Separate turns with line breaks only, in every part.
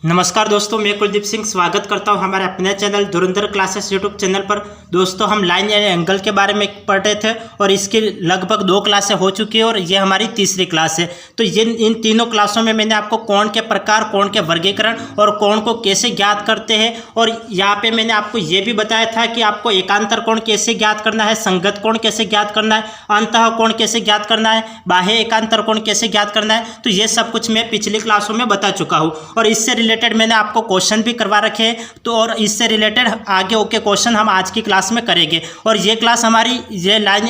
नमस्कार दोस्तों, मैं कुलदीप सिंह स्वागत करता हूं हमारे अपने चैनल धुरंधर क्लासेस यूट्यूब चैनल पर। दोस्तों, हम लाइन एंड एंगल के बारे में पढ़ रहे थे और इसकी लगभग 2 क्लासें हो चुकी है और ये हमारी तीसरी क्लास है। तो ये इन तीनों क्लासों में मैंने आपको कोण के प्रकार, कोण के वर्गीकरण और कोण को कैसे ज्ञात करते हैं, और यहाँ पे मैंने आपको ये भी बताया था कि आपको एकांतर कोण कैसे ज्ञात करना है, संगत कोण कैसे ज्ञात करना है, अंतः कोण कैसे ज्ञात करना है, बाह्य एकांतर कोण कैसे ज्ञात करना है। तो ये सब कुछ मैं पिछली क्लासों में बता चुका हूँ और इससे रिलेटेड मैंने आपको क्वेश्चन भी करवा रखे हैं। तो और इससे रिलेटेड आगे ओके क्वेश्चन हम आज की क्लास में करेंगे और ये क्लास हमारी ये लाइन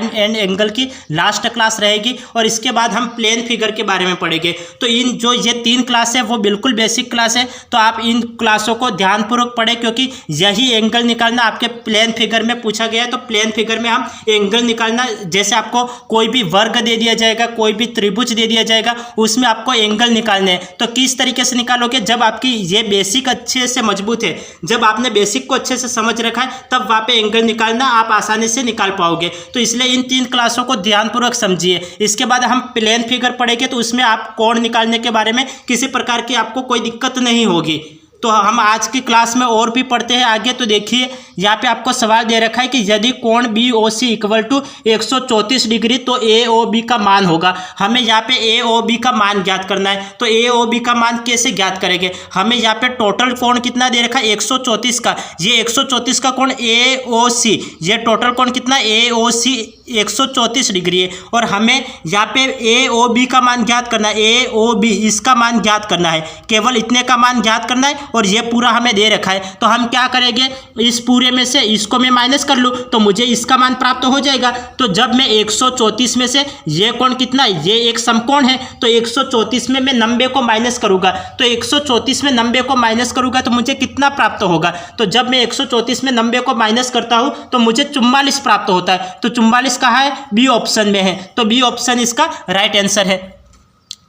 एंड एंगल की लास्ट क्लास रहेगी और इसके बाद हम प्लेन फिगर के बारे में पढ़ेंगे। तो इन जो ये 3 क्लास है वो बिल्कुल बेसिक क्लास है, तो आप इन क्लासों को ध्यानपूर्वक पढ़ें क्योंकि यही एंगल निकालना आपके प्लेन फिगर में पूछा गया है। तो प्लेन फिगर में हम एंगल निकालना, जैसे आपको कोई भी वर्ग दे दिया जाएगा, कोई भी त्रिभुज दे दिया जाएगा, उसमें आपको एंगल निकालने हैं। तो किस तरीके से निकालोगे? जब आपकी ये बेसिक अच्छे से मजबूत है, जब आपने बेसिक को अच्छे से समझ रखा है, तब वहाँ पे एंगल निकालना आप आसानी से निकाल पाओगे। तो इसलिए इन 3 क्लासों को ध्यानपूर्वक समझिए। इसके बाद हम प्लेन फिगर पढ़ेंगे, तो उसमें आप कोण निकालने के बारे में किसी प्रकार की आपको कोई दिक्कत नहीं होगी। तो हम आज की क्लास में और भी पढ़ते हैं आगे। तो देखिए, यहाँ पे आपको सवाल दे रखा है कि यदि कोण BOC इक्वल टू 134 डिग्री तो AOB का मान होगा। हमें यहाँ पे AOB का मान ज्ञात करना है। तो AOB का मान कैसे ज्ञात करेंगे? हमें यहाँ पे टोटल कोण कितना दे रखा है? 134 का। ये 134 का कोण AOC, ये टोटल कोण कितना? AOC 134 डिग्री है और हमें यहाँ पे AOB का मान ज्ञात करना है। AOB इसका मान ज्ञात करना है, केवल इतने का मान ज्ञात करना है और ये पूरा हमें दे रखा है। तो हम क्या करेंगे, इस पूरे में से इसको मैं माइनस कर लूँ तो मुझे इसका मान प्राप्त हो जाएगा। तो जब मैं 134 में से ये कोण कितना है, ये एक समकोण है, तो 134 में मैं 90 को माइनस करूँगा। तो 134 में 90 को माइनस करूँगा तो मुझे कितना प्राप्त होगा? तो जब मैं 134 में 90 को माइनस करता हूँ तो मुझे 44 प्राप्त होता है। तो 44 कहाँ है? बी ऑप्शन में है। तो बी ऑप्शन इसका राइट आंसर है।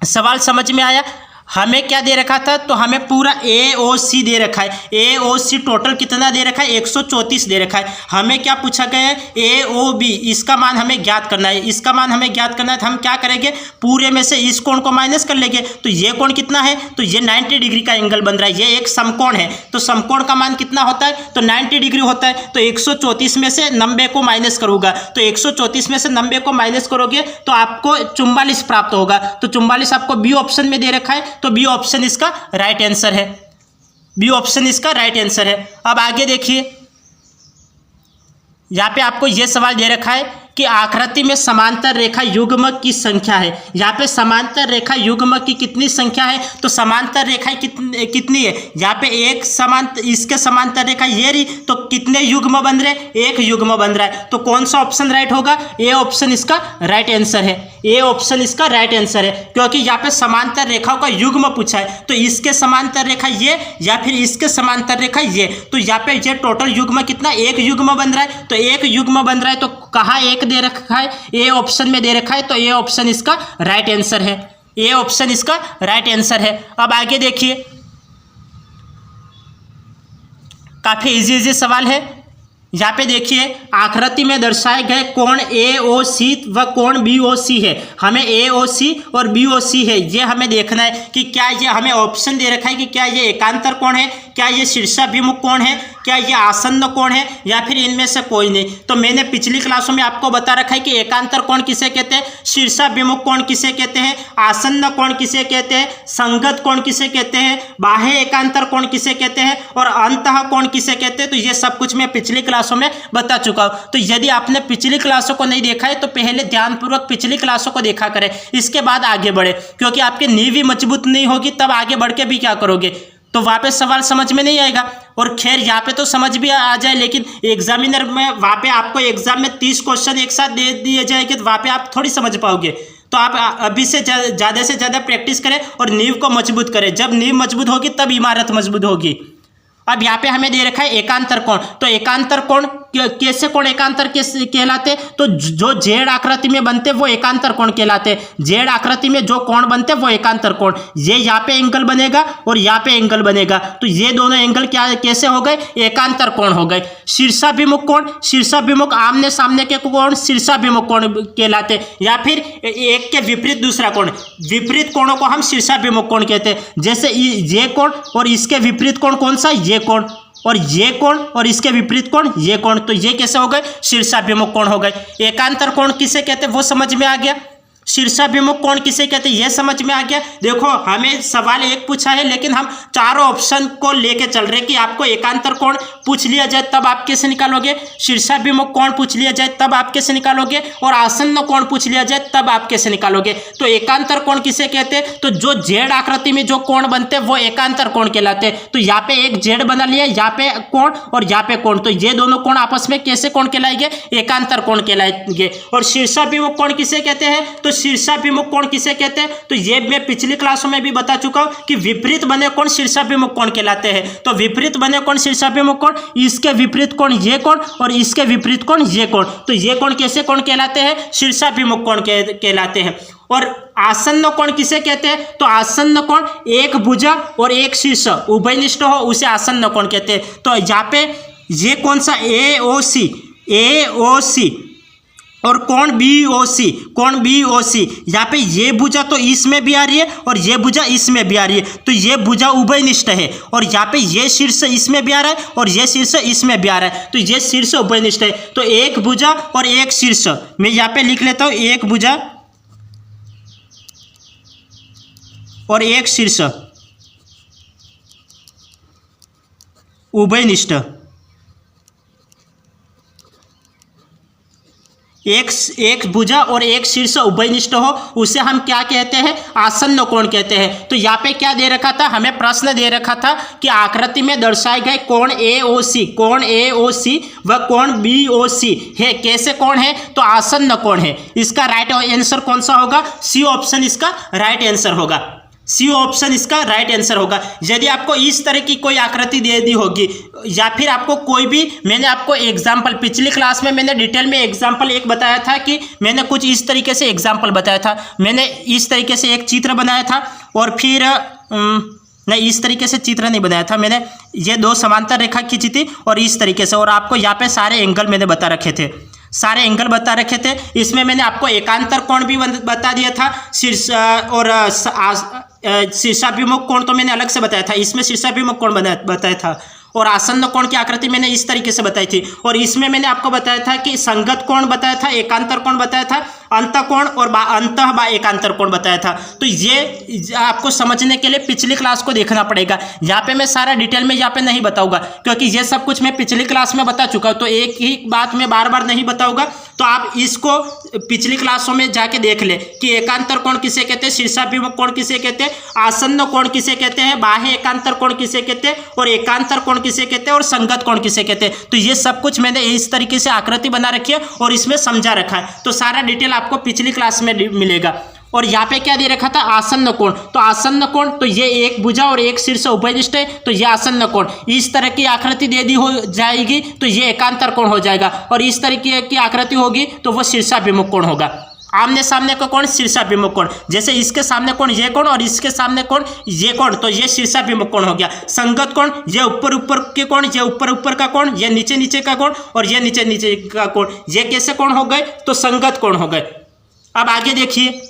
सवाल समझ में आया? हमें क्या दे रखा था? तो हमें पूरा AOC दे रखा है। AOC टोटल कितना दे रखा है? 134 दे रखा है। हमें क्या पूछा गया है? AOB, इसका मान हमें ज्ञात करना है। इसका मान हमें ज्ञात करना है तो हम क्या करेंगे, पूरे में से इस कोण को माइनस कर लेंगे। तो ये कोण कितना है? तो ये 90 डिग्री का एंगल बन रहा है। ये एक समकोण है, तो समकोण का मान कितना होता है? तो 90 डिग्री होता है। तो 134 में से 90 को माइनस करूँगा, तो 134 में से 90 को माइनस करोगे तो आपको 44 प्राप्त होगा। तो 44 आपको बी ऑप्शन में दे रखा है, तो बी ऑप्शन इसका राइट आंसर है। बी ऑप्शन इसका राइट आंसर है। अब आगे देखिए, यहाँ पे आपको यह सवाल दे रखा है कि आकृति में समांतर रेखा युग्मक की संख्या है। यहाँ पे समांतर रेखा युग्मक की कितनी संख्या है? तो समांतर रेखाएं कितनी है? यहाँ पे एक समांतर, इसके समांतर रेखा ये रही, तो कितने युग्म बन रहे? एक युग्म बन रहा है। तो कौन सा ऑप्शन राइट होगा? ए ऑप्शन इसका राइट आंसर है। ए ऑप्शन इसका राइट आंसर है, क्योंकि यहाँ पे समांतर रेखाओं का युग्म पूछा है। तो इसके समांतर रेखा ये या फिर इसके समांतर रेखा ये, तो यहाँ पे ये टोटल युग्म कितना? एक युग्म बन रहा है। तो एक युग्म बन रहा है, तो कहाँ एक दे रखा है? ए ऑप्शन में दे रखा है। तो ए ऑप्शन इसका राइट आंसर है। ए ऑप्शन इसका राइट आंसर है। अब आगे देखिए, काफी इजी सवाल है। यहाँ पे देखिए, आकृति में दर्शाए गए कोण AOC व कोण BOC है। हमें AOC और BOC है, ये हमें देखना है कि क्या ये, हमें ऑप्शन दे रखा है कि क्या ये एकांतर कोण है, क्या ये शीर्षाभिमुख कोण है, क्या ये आसन्न कोण है, या फिर इनमें से कोई नहीं। तो मैंने पिछली क्लासों में आपको बता रखा है कि एकांतर कोण किसे कहते हैं, शीर्षाभिमुख कोण किसे कहते हैं, आसन्न कोण किसे कहते हैं, संगत कोण किसे कहते हैं, बाह्य एकांतर कोण किसे कहते हैं और अंतः कोण किसे कहते हैं। तो ये सब कुछ मैं पिछली क्लासों में बता चुका हूं। तो यदि आपने पिछली क्लासों को नहीं देखा है तो पहले ध्यानपूर्वक पिछली क्लासों को देखा करें, इसके बाद आगे बढ़े, क्योंकि आपकी नींव ही मजबूत नहीं होगी तब आगे बढ़ के भी क्या करोगे, तो वहाँ पे सवाल समझ में नहीं आएगा। और खैर, यहाँ पे तो समझ भी आ जाए, लेकिन एग्जामिनर में वहाँ पे आपको एग्जाम में 30 क्वेश्चन एक साथ दे दिए जाएंगे तो वहाँ पे आप थोड़ी समझ पाओगे। तो आप अभी से ज़्यादा प्रैक्टिस करें और नींव को मजबूत करें। जब नींव मजबूत होगी तब इमारत मजबूत होगी। अब यहाँ पे हमें दे रखा है एकांतर कोण। तो एकांतर कोण कैसे कोण एकांतर कैसे कहलाते? तो जो जेड आकृति में बनते वो एकांतर कोण कहलाते। जेड आकृति में जो कोण बनते वो एकांतर कोण। ये यहाँ पे एंगल बनेगा और यहाँ पे एंगल बनेगा, तो ये दोनों एंगल क्या कैसे हो गए? एकांतर कोण हो गए। शीर्षाभिमुख कोण, शीर्षाभिमुख आमने सामने के कोण शीर्षाभिमुख कोण कहलाते, या फिर एक के विपरीत दूसरा कोण, विपरीत कोणों को हम शीर्षाभिमुख कोण कहते हैं। जैसे ये कोण और इसके विपरीत कोण कौन सा? ये कोण, और ये कोण और इसके विपरीत कोण ये कोण, तो ये कैसे हो गए? शीर्षाभिमुख कोण हो गए। एकांतर कोण किसे कहते हैं वो समझ में आ गया। शीर्षाभिमुख कोण किसे कहते हैं ये समझ में आ गया। देखो हमें सवाल एक पूछा है, लेकिन हम चारों ऑप्शन को लेके चल रहे कि आपको एकांतर कोण पूछ लिया जाए तब आप कैसे निकालोगे, शीर्षाभिमुख कोण पूछ लिया जाए तब आप कैसे निकालोगे, और आसन्न कोण पूछ लिया जाए तब आप कैसे निकालोगे। तो एकांतर कोण किसे कहते हैं? तो जो जेड आकृति में जो कोण बनते हैं वो एकांतर कोण कहलाते हैं। तो यहाँ पे एक जेड बना लिया, यहाँ पे कोण और यहाँ पे कोण, तो ये दोनों कोण आपस में कैसे कोण कहलाएंगे? एकांतर कोण कहलाएंगे। और शीर्षाभिमुख कोण किसे कहते हैं? तो शीर्षाभिमुख कोण किसे कहते हैं? तो ये मैं पिछली क्लासों में भी बता चुका हूं कि विपरीत बने कोण शीर्षाभिमुख कोण कहलाते हैं। तो विपरीत बने कोण शीर्षाभिमुख कोण, इसके विपरीत कोण ये कोण और इसके विपरीत कोण ये कोण, तो ये कोण कैसे कोण कहलाते हैं? शीर्षाभिमुख कोण कहलाते हैं। और आसन्न कोण किसे कहते हैं? तो आसन्न कोण एक भुजा और एक शीर्ष उभयनिष्ठ हो उसे आसन्न कोण कहते हैं। तो यहाँ पे ये कौन सा? AOC और कोण BOC, कोण BOC, यहाँ पे ये भुजा तो इसमें भी आ रही है और ये भुजा इसमें भी आ रही है, तो ये भुजा उभयनिष्ठ है। और यहाँ पे ये शीर्ष इसमें भी आ रहा है और ये शीर्ष इसमें भी आ रहा है, तो ये शीर्ष उभयनिष्ठ है। तो एक भुजा और एक शीर्ष, मैं यहाँ पे लिख लेता हूँ, एक भुजा और एक शीर्ष उभयनिष्ठ, एक भुजा और एक शीर्ष उभयनिष्ठ हो उसे हम क्या कहते हैं? आसन्न कोण कहते हैं। तो यहाँ पे क्या दे रखा था? हमें प्रश्न दे रखा था कि आकृति में दर्शाए गए कोण AOC व कोण BOC है कैसे कोण है? तो आसन्न कोण है। इसका राइट आंसर कौन सा होगा? सी ऑप्शन इसका राइट आंसर होगा। सी ऑप्शन इसका राइट आंसर होगा। यदि आपको इस तरह की कोई आकृति दे दी होगी या फिर आपको कोई भी, मैंने आपको एग्जाम्पल पिछली क्लास में मैंने डिटेल में एग्जाम्पल एक बताया था कि मैंने कुछ इस तरीके से एग्जाम्पल बताया था। मैंने इस तरीके से एक चित्र बनाया था और फिर नहीं, इस तरीके से चित्र नहीं बनाया था मैंने, ये दो समांतर रेखा खींची थी और इस तरीके से, और आपको यहाँ पे सारे एंगल मैंने बता रखे थे, सारे एंगल बता रखे थे। इसमें मैंने आपको एकांतर कोण भी बता दिया था, शीर्ष और शीर्षाभिमुख कोण तो मैंने अलग से बताया था, इसमें शीर्षाभिमुख कोण बताया था, और आसन्न कोण की आकृति मैंने इस तरीके से बताई थी। और इसमें मैंने आपको बताया था कि संगत कोण बताया था, एकांतर कोण बताया था, अंतः कोण और अंतः एकांतर कोण बताया था। तो ये आपको समझने के लिए पिछली क्लास को देखना पड़ेगा। यहाँ पे मैं सारा डिटेल में यहाँ पे नहीं बताऊंगा क्योंकि ये सब कुछ मैं पिछली क्लास में बता चुका हूँ, तो एक ही बात मैं बार बार नहीं बताऊंगा। तो आप इसको पिछली क्लासों में जाके देख ले कि एकांतर कोण किसे कहते हैं, शीर्षाभिमुख कोण किसे कहते हैं, आसन्न कोण किसे कहते हैं, बाह्य एकांतर कोण किसे कहते हैं, और एकांतर कोण किसे कहते हैं, और संगत कोण किसे कहते हैं। तो ये सब कुछ मैंने इस तरीके से आकृति बना रखी है और इसमें समझा रखा है, तो सारा डिटेल आपको पिछली क्लास में मिलेगा। और यहाँ पे क्या दे रखा था? आसन्न कोण। तो आसन्न कोण, तो ये एक भुजा और एक शीर्ष उभयनिष्ठ है, तो ये आसन्न कोण। इस तरह की आकृति दे दी हो जाएगी तो ये एकांतर कोण हो जाएगा, और इस तरीके की आकृति होगी तो वो शीर्षाभिमुख कोण होगा। आमने सामने का कोण शीर्षाभिमुख कोण, जैसे इसके सामने कोण ये कोण और इसके सामने कोण ये कोण, तो ये शीर्षाभिमुख कोण हो गया। संगत कोण, ये ऊपर ऊपर के कोण, ये ऊपर ऊपर का कोण, ये नीचे नीचे का कोण, और ये नीचे नीचे का कोण, ये कैसे कोण हो गए? तो संगत कोण हो गए। अब आगे देखिए,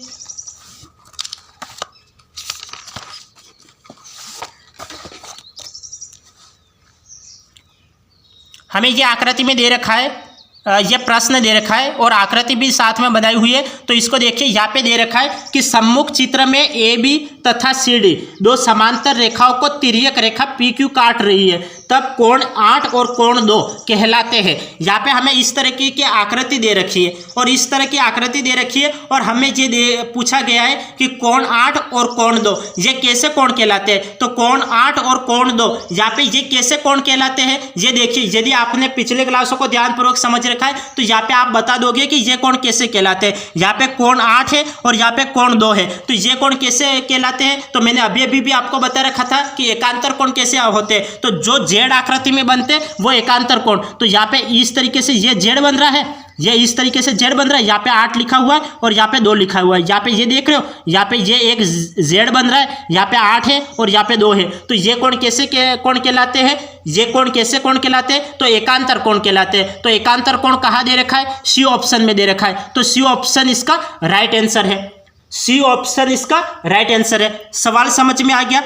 हमें ये आकृति में दे रखा है, ये प्रश्न दे रखा है और आकृति भी साथ में बनाई हुई है। तो इसको देखिए, यहाँ पे दे रखा है कि सम्मुख चित्र में AB तथा CD दो समांतर रेखाओं को तिर्यक रेखा PQ काट रही है, तब कोण 8 और कोण 2 कहलाते हैं। यहाँ पे हमें इस तरह की आकृति दे रखी है और इस तरह की आकृति दे रखी है, और हमें ये पूछा गया है कि कोण 8 और कोण 2 ये कैसे कोण कहलाते हैं। तो कोण 8 और कोण 2 यहाँ पे ये कैसे कोण कहलाते हैं, ये देखिए। यदि आपने पिछले क्लासों को ध्यानपूर्वक समझ रखा है तो यहाँ पे आप बता दोगे कि ये कोण कैसे कहलाते हैं। यहाँ पे कोण 8 है और यहाँ पे कोण 2 है, तो ये कोण कैसे कहलाते हैं। तो मैंने अभी भी आपको बता रखा था कि एकांतर कोण कैसे होते हैं। तो जो जेड आकृति में बनते वो एकांतर कोण। तो यहाँ पे इस तरीके से ये जेड बन रहा है, ये इस तरीके से जेड बन रहा है, यहाँ पे 8 लिखा हुआ है और यहाँ पे 2 लिखा हुआ है। यहाँ पे ये देख रहे हो, यहाँ पे ये एक जेड बन रहा है, यहाँ पे 8 है और यहाँ पे 2 है। तो ये कोण कैसे कोण कहलाते हैं, ये कोण कैसे कोण कहलाते हैं, तो एकांतर कोण कहलाते हैं। तो एकांतर कोण कहाँ दे रखा है, सी ऑप्शन में दे रखा है। तो सी ऑप्शन इसका राइट आंसर है, सी ऑप्शन इसका राइट आंसर है। सवाल समझ में आ गया,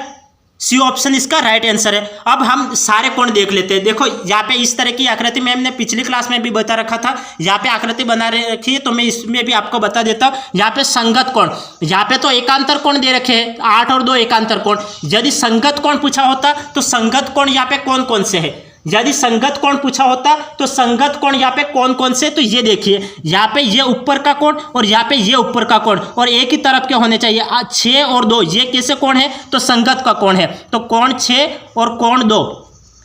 सी ऑप्शन इसका राइट आंसर है। अब हम सारे कोण देख लेते हैं। देखो यहाँ पे इस तरह की आकृति में हमने पिछली क्लास में भी बता रखा था, यहाँ पे आकृति बना रखी है, तो मैं इसमें भी आपको बता देता हूँ। यहाँ पे संगत कोण, यहाँ पे तो एकांतर कोण दे रखे हैं 8 और 2 एकांतर कोण। यदि संगत कोण पूछा होता तो संगत कोण यहाँ पे कौन कौन से है, यदि संगत कोण पूछा होता तो संगत कोण यहाँ पे कौन कौन से, तो ये देखिए यहाँ पे ये ऊपर का कोण और यहाँ पे ये ऊपर का कोण और एक ही तरफ के होने चाहिए। 6 और 2 ये कैसे कोण है, तो संगत का कोण है। तो कोण 6 और कोण 2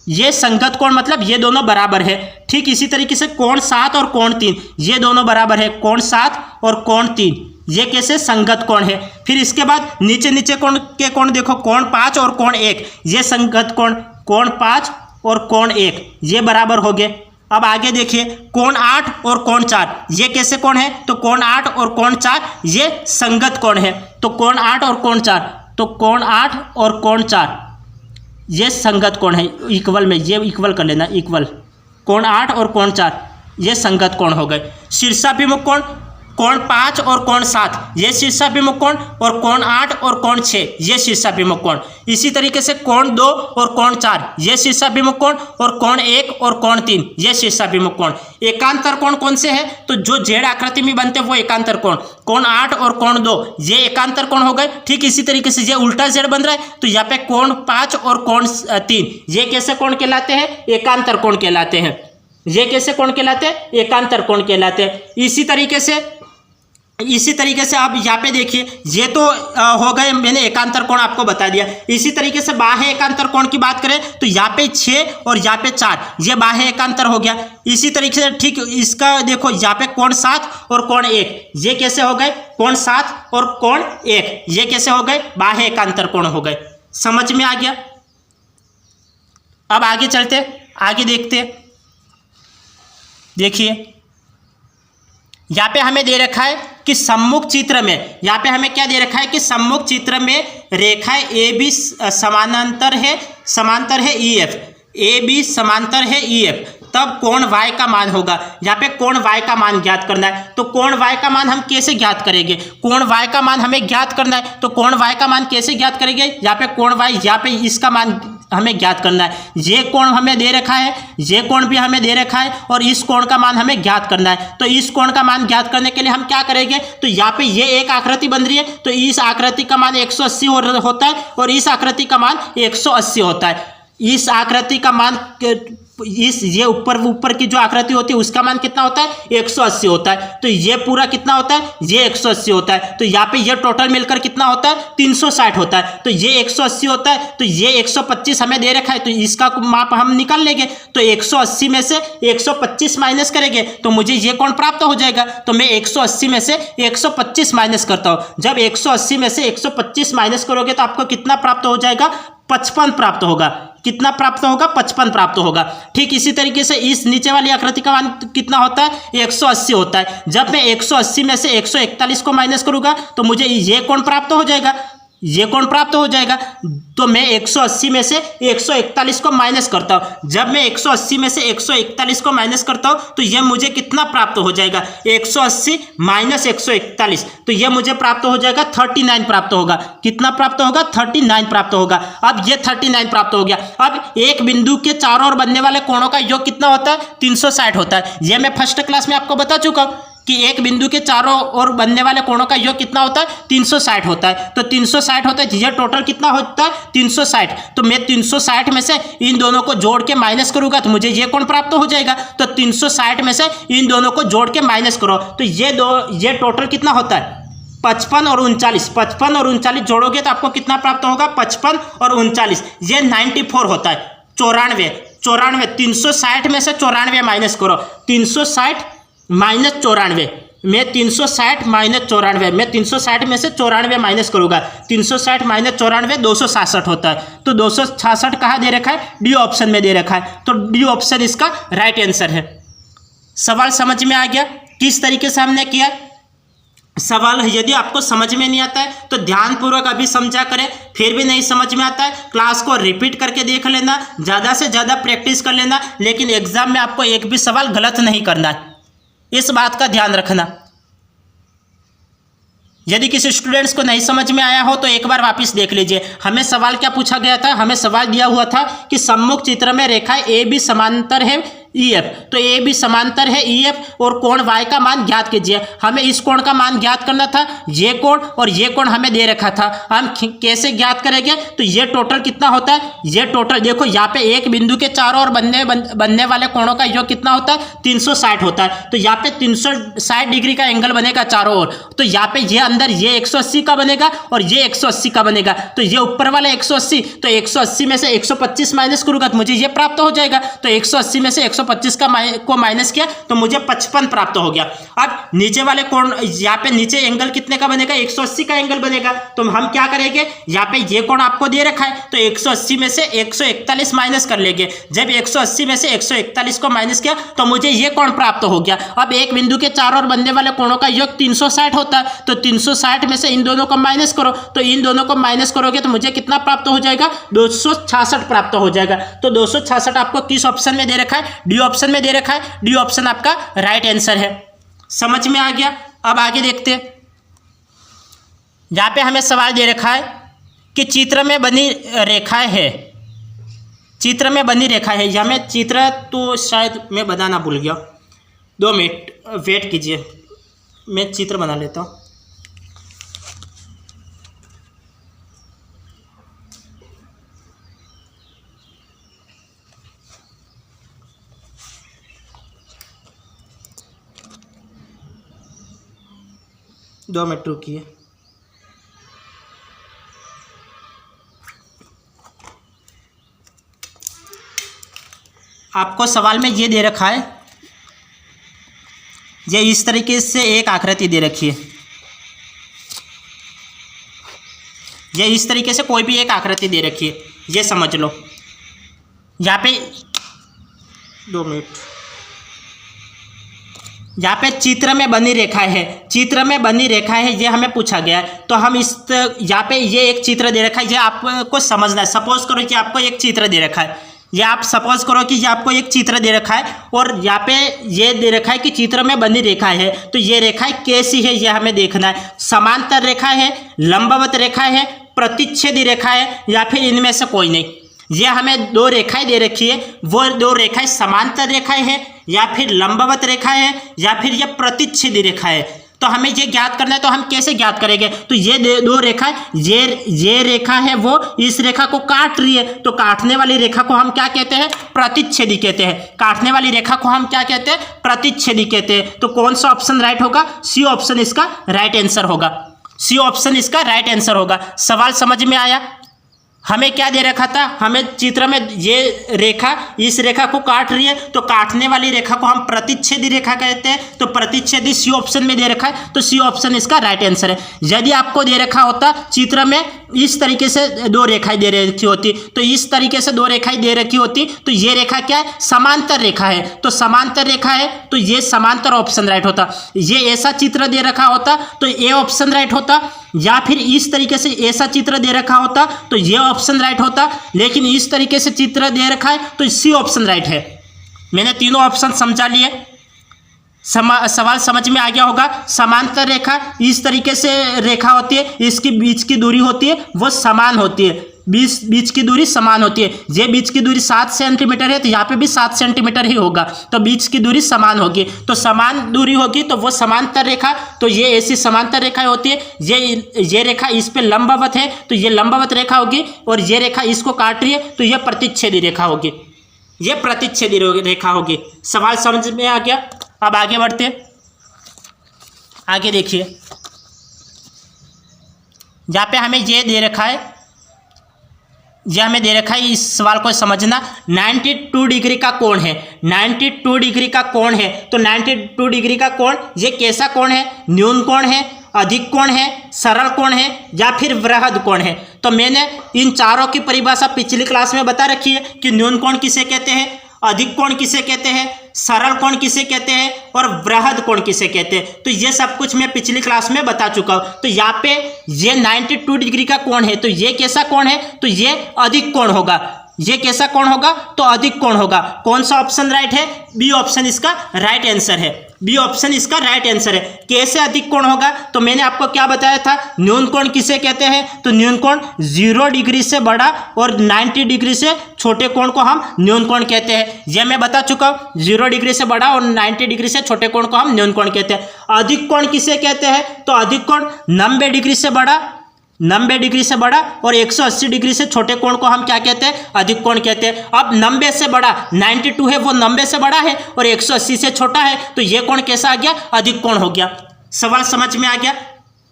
ये संगत कोण, मतलब ये दोनों बराबर है। ठीक इसी तरीके से कोण 7 और कोण 3 ये दोनों बराबर है, कोण 7 और कोण 3 ये कैसे संगत कोण है। फिर इसके बाद नीचे नीचे कोण के कोण देखो, कोण 5 और कोण 1 ये संगत कोण, कोण 5 और कोण 1 ये बराबर हो गए। अब आगे देखिए कोण 8 और कोण 4 ये कैसे कोण है, तो कोण 8 और कोण 4 ये संगत कोण है। तो कोण 8 और कोण 4, तो कोण 8 और कोण 4 ये संगत कोण है, इक्वल में ये इक्वल कर लेना, इक्वल। कोण 8 और कोण 4 ये संगत कोण हो गए। शीर्षाभिमुख कोण, कोण 5 और कोण 7 ये शीर्षाभिमुख कोण और कोण 8 और कोण 6 ये शीर्षाभिमुख कोण। इसी तरीके से कोण 2 और कोण 4 ये शीर्षाभिमुख कोण और कोण 1 और कोण 3 ये शीर्षाभिमुख कोण। एकांतर कोण कौन से है, तो जो जेड आकृति में बनते हैं वो एकांतर कोण। कोण 8 और कोण 2 ये एकांतर कोण हो गए। ठीक इसी तरीके से ये उल्टा जेड बन रहा है, तो यहाँ पे कोण 5 और कोण 3 ये कैसे कोण कहलाते हैं, एकांतर कोण कहलाते हैं। ये कैसे कोण कहलाते हैं, एकांतर कोण कहलाते हैं। इसी तरीके से आप यहाँ पे देखिए, ये तो हो गए, मैंने एकांतर कोण आपको बता दिया। इसी तरीके से बाह्य एकांतर कोण की बात करें तो यहाँ पे 6 और यहाँ पे 4 ये बाह्य एकांतर हो गया। इसी तरीके से ठीक इसका देखो, यहाँ पे कोण 7 और कोण 1 ये कैसे हो गए, कोण 7 और कोण 1 ये कैसे हो गए, बाह्य एकांतर कोण हो गए। समझ में आ गया। अब आगे चलते, आगे देखते। देखिए यहाँ पे हमें दे रखा है कि सम्मुख चित्र में, यहाँ पे हमें क्या दे रखा है कि सम्मुख चित्र में रेखाएं ए बी समानांतर है ई एफ, ए बी समांतर है ई एफ, तब कोण y का मान होगा। यहाँ पे कोण y का मान ज्ञात करना है। तो कोण y का मान हम कैसे ज्ञात करेंगे, कोण y का मान हमें ज्ञात करना है। तो कोण y का मान कैसे ज्ञात करेंगे, यहाँ पे कोण y, यहाँ पे इसका मान हमें ज्ञात करना है। ये कोण हमें दे रखा है, ये कोण भी हमें दे रखा है और इस कोण का मान हमें ज्ञात करना है। तो इस कोण का मान ज्ञात करने के लिए हम क्या करेंगे, तो यहाँ पे ये एक आकृति बन रही है, तो इस आकृति का मान 180 होता है और इस आकृति का मान 180 होता है। इस आकृति का मान, इस ये ऊपर की जो आकृति होती है उसका मान कितना होता है, 180 होता है। तो ये पूरा कितना होता है, ये 180 होता है। तो यहाँ पे ये टोटल मिलकर कितना होता है, 360 होता है। तो ये 180 होता है, तो ये 125 हमें दे रखा है, तो इसका माप हम निकाल लेंगे। तो 180 में से 125 माइनस करेंगे तो मुझे ये कोण प्राप्त हो जाएगा। तो मैं 180 में से 125 माइनस करता हूँ। जब 180 में से 125 माइनस करोगे तो आपको कितना प्राप्त हो जाएगा, 55 प्राप्त होगा। कितना प्राप्त होगा, 55 प्राप्त होगा। ठीक इसी तरीके से इस नीचे वाली आकृति का मान कितना होता है, 180 होता है। जब मैं 180 में से 141 को माइनस करूंगा तो मुझे ये कोण प्राप्त हो जाएगा, ये कोण प्राप्त हो जाएगा। तो मैं 180 में से 141 को माइनस करता हूँ। जब मैं 180 में से 141 को माइनस करता हूँ तो ये मुझे कितना प्राप्त हो जाएगा, 180 माइनस 141, तो ये मुझे प्राप्त हो जाएगा 39 प्राप्त होगा। कितना प्राप्त होगा, 39 प्राप्त होगा। अब ये 39 प्राप्त हो गया। अब एक बिंदु के चारों ओर बनने वाले कोणों का योग कितना होता है, 360 होता है। ये मैं फर्स्ट क्लास में आपको बता चुका हूँ कि एक बिंदु के चारों ओर बनने वाले कोणों का योग कितना होता है, 360 होता है। तो 360 होता है, ये टोटल कितना होता है, 360। तो मैं 360 में से इन दोनों को जोड़ के माइनस करूंगा तो मुझे ये कोण प्राप्त हो जाएगा। तो 360 में से इन दोनों को जोड़ के माइनस करो तो ये टोटल कितना होता है, 55 और 39। 55 और 39 जोड़ोगे तो आपको कितना प्राप्त होगा, 55 और 39, ये 94 होता है। 94 360 में से 94 माइनस करो, 360 माइनस 94 मैं 360 माइनस 94, मैं 360 में से 94 माइनस करूँगा, 360 माइनस 94 266 होता है। तो 266 कहाँ दे रखा है? डी ऑप्शन में दे रखा है। तो डी ऑप्शन इसका राइट आंसर है। सवाल समझ में आ गया किस तरीके से हमने किया? सवाल यदि आपको समझ में नहीं आता है तो ध्यानपूर्वक अभी समझा करें, फिर भी नहीं समझ में आता है क्लास को रिपीट करके देख लेना, ज़्यादा से ज़्यादा प्रैक्टिस कर लेना, लेकिन एग्जाम में आपको एक भी सवाल गलत नहीं करना है, इस बात का ध्यान रखना। यदि किसी स्टूडेंट्स को नहीं समझ में आया हो तो एक बार वापस देख लीजिए। हमें सवाल क्या पूछा गया था? हमें सवाल दिया हुआ था कि सम्मुख चित्र में रेखाएं ए बी समांतर है EF, तो ए बी समांतर है EF और कोण Y का मान ज्ञात कीजिए। हमें इस कोण का मान ज्ञात करना था, ये कोण और ये कोण हमें दे रखा था। हम कैसे ज्ञात करेंगे? तो ये टोटल कितना होता है? ये टोटल देखो यहाँ पे एक बिंदु के चारों ओर बनने वाले कोणों का योग कितना होता है? 360 होता है। तो यहाँ पे 360 डिग्री का एंगल बनेगा चारों ओर। तो यहाँ पे ये अंदर ये 180 का बनेगा और ये 180 का बनेगा। तो ये ऊपर वाला 180, तो 180 में से 125 माइनस करूंगा तो मुझे ये प्राप्त हो जाएगा। तो 180 में से 125 को माइनस किया तो मुझे 55 प्राप्त हो गया। अब नीचे वाले कोण, यहाँ पे नीचे एंगल कितने का बनेगा? 180 का एंगल बनेगा। तो हम क्या करेंगे? यहाँ पे ये कोण आपको दे रखा है तो 180 में से 141 माइनस कर लेंगे। जब 180 में से 141 को माइनस किया तो मुझे ये कोण प्राप्त हो गया। अब एक बिंदु के चारों ओर बनने वाले कोणों का योग 360 होता है। तो 360 में से इन दोनों को माइनस करो, तो इन दोनों को माइनस करोगे तो मुझे कितना प्राप्त हो जाएगा? 266 प्राप्त हो जाएगा। तो 266 आपको किस ऑप्शन में दे रखा है? डी ऑप्शन में दे रखा है। डी ऑप्शन आपका राइट आंसर है। समझ में आ गया? अब आगे देखते हैं। यहां पे हमें सवाल दे रखा है कि चित्र में बनी रेखाएं है, चित्र में बनी रेखा है। या मैं चित्र तो शायद मैं बनाना भूल गया, 2 मिनट वेट कीजिए, मैं चित्र बना लेता हूं। दो मिनट रुकिए। आपको सवाल में ये दे रखा है, ये इस तरीके से एक आकृति दे रखी है। ये इस तरीके से कोई भी एक आकृति दे रखी है, ये समझ लो। यहाँ पे 2 मिनट, यहाँ पे चित्र में बनी रेखा है, चित्र में बनी रेखा है, ये हमें पूछा गया है। तो हम इस यहाँ पे ये एक चित्र दे रखा है, ये आपको समझना है। सपोज करो कि आपको एक चित्र दे रखा है, ये आप सपोज करो कि ये आपको एक चित्र दे रखा है और यहाँ पे ये दे रखा है कि चित्र में बनी रेखा है। तो ये रेखाएं कैसी है ये हमें देखना है। समांतर रेखा है, लंबवत रेखा है, प्रतिच्छेदी रेखा है, या फिर इनमें से कोई नहीं। ये हमें 2 रेखाएं दे रखी है, वो 2 रेखाएं समांतर रेखाएं हैं या फिर लंबवत रेखा है या फिर ये प्रतिच्छेदी रेखा है। तो हमें ये ज्ञात करना है। तो हम कैसे ज्ञात करेंगे? तो ये 2 रेखा, ये रेखा है वो इस रेखा को काट रही है, तो काटने वाली रेखा को हम क्या कहते हैं? प्रतिच्छेदी कहते हैं। काटने वाली रेखा को हम क्या कहते हैं? प्रतिच्छेदी कहते हैं। तो कौन सा ऑप्शन राइट होगा? सी ऑप्शन इसका राइट आंसर होगा। सी ऑप्शन इसका राइट आंसर होगा। सवाल समझ में आया? हमें क्या दे रखा था? हमें चित्र में ये रेखा इस रेखा को काट रही है, तो काटने वाली रेखा को हम प्रतिच्छेदी रेखा कहते हैं। तो प्रतिच्छेदी सी ऑप्शन में दे रखा है, तो सी ऑप्शन इसका राइट आंसर है। यदि आपको दे रखा होता चित्र में इस तरीके से 2 रेखाएं दे रखी होती, तो इस तरीके से 2 रेखाएं दे रखी होती, तो ये रेखा क्या है? समांतर रेखा है। तो समांतर रेखा है तो ये समांतर ऑप्शन राइट होता। ये ऐसा चित्र दे रखा होता तो ए ऑप्शन राइट होता, या फिर इस तरीके से ऐसा चित्र दे रखा होता तो ये ऑप्शन राइट होता। लेकिन इस तरीके से चित्र दे रखा है तो सी ऑप्शन राइट है। मैंने तीनों ऑप्शन समझा लिए। सवाल समझ में आ गया होगा। समांतर रेखा इस तरीके से रेखा होती है, इसकी बीच की दूरी होती है वो समान होती है, बीच की दूरी समान होती है। ये बीच की दूरी 7 सेंटीमीटर है तो यहाँ पे भी 7 सेंटीमीटर ही होगा, तो बीच की दूरी समान होगी। तो समान दूरी होगी तो वो समांतर रेखा, तो ये ऐसी समांतर रेखा होती है। ये रेखा इस पे लंबवत है तो ये लंबवत रेखा होगी, और ये रेखा इसको काट रही है तो ये प्रतिच्छेदी रेखा होगी, ये प्रतिच्छेदी रेखा होगी। सवाल समझ में आ गया? अब आगे बढ़ते हैं। आगे देखिए, जहाँ पे हमें ये दे रखा है यह हमें दे रखा है, इस सवाल को समझना। 92 डिग्री का कोण है, 92 डिग्री का कोण है। तो 92 डिग्री का कोण ये कैसा कोण है? न्यून कोण है, अधिक कोण है, सरल कोण है या फिर वृहद कोण है। तो मैंने इन चारों की परिभाषा पिछली क्लास में बता रखी है कि न्यून कोण किसे कहते हैं, अधिक कोण किसे कहते हैं, सरल कोण किसे कहते हैं और वृहद कोण किसे कहते हैं। तो ये सब कुछ मैं पिछली क्लास में बता चुका हूं। तो यहाँ पे ये 92 डिग्री का कोण है, तो ये कैसा कोण है? तो ये अधिक कोण होगा। ये कैसा कोण होगा? तो अधिक कोण होगा। कौन सा ऑप्शन राइट है? बी ऑप्शन इसका राइट आंसर है। बी ऑप्शन इसका राइट आंसर है। कैसे अधिक कोण होगा? तो मैंने आपको क्या बताया था, न्यून कोण किसे कहते हैं? तो न्यून कोण 0 डिग्री से बड़ा और 90 डिग्री से छोटे कोण को हम न्यून कोण कहते हैं। यह मैं बता चुका हूं, 0 डिग्री से बड़ा और 90 डिग्री से छोटे कोण को हम न्यून कोण कहते हैं। अधिक कोण किसे कहते हैं? तो अधिक कोण 90 डिग्री से बड़ा, 90 डिग्री से बड़ा और 180 डिग्री से छोटे कोण को हम क्या कहते हैं? अधिक कोण कहते हैं। अब 90 से बड़ा 92 है, वो 90 से बड़ा है और 180 से छोटा है, तो ये कोण कैसा आ गया? अधिक कोण हो गया। सवाल समझ में आ गया?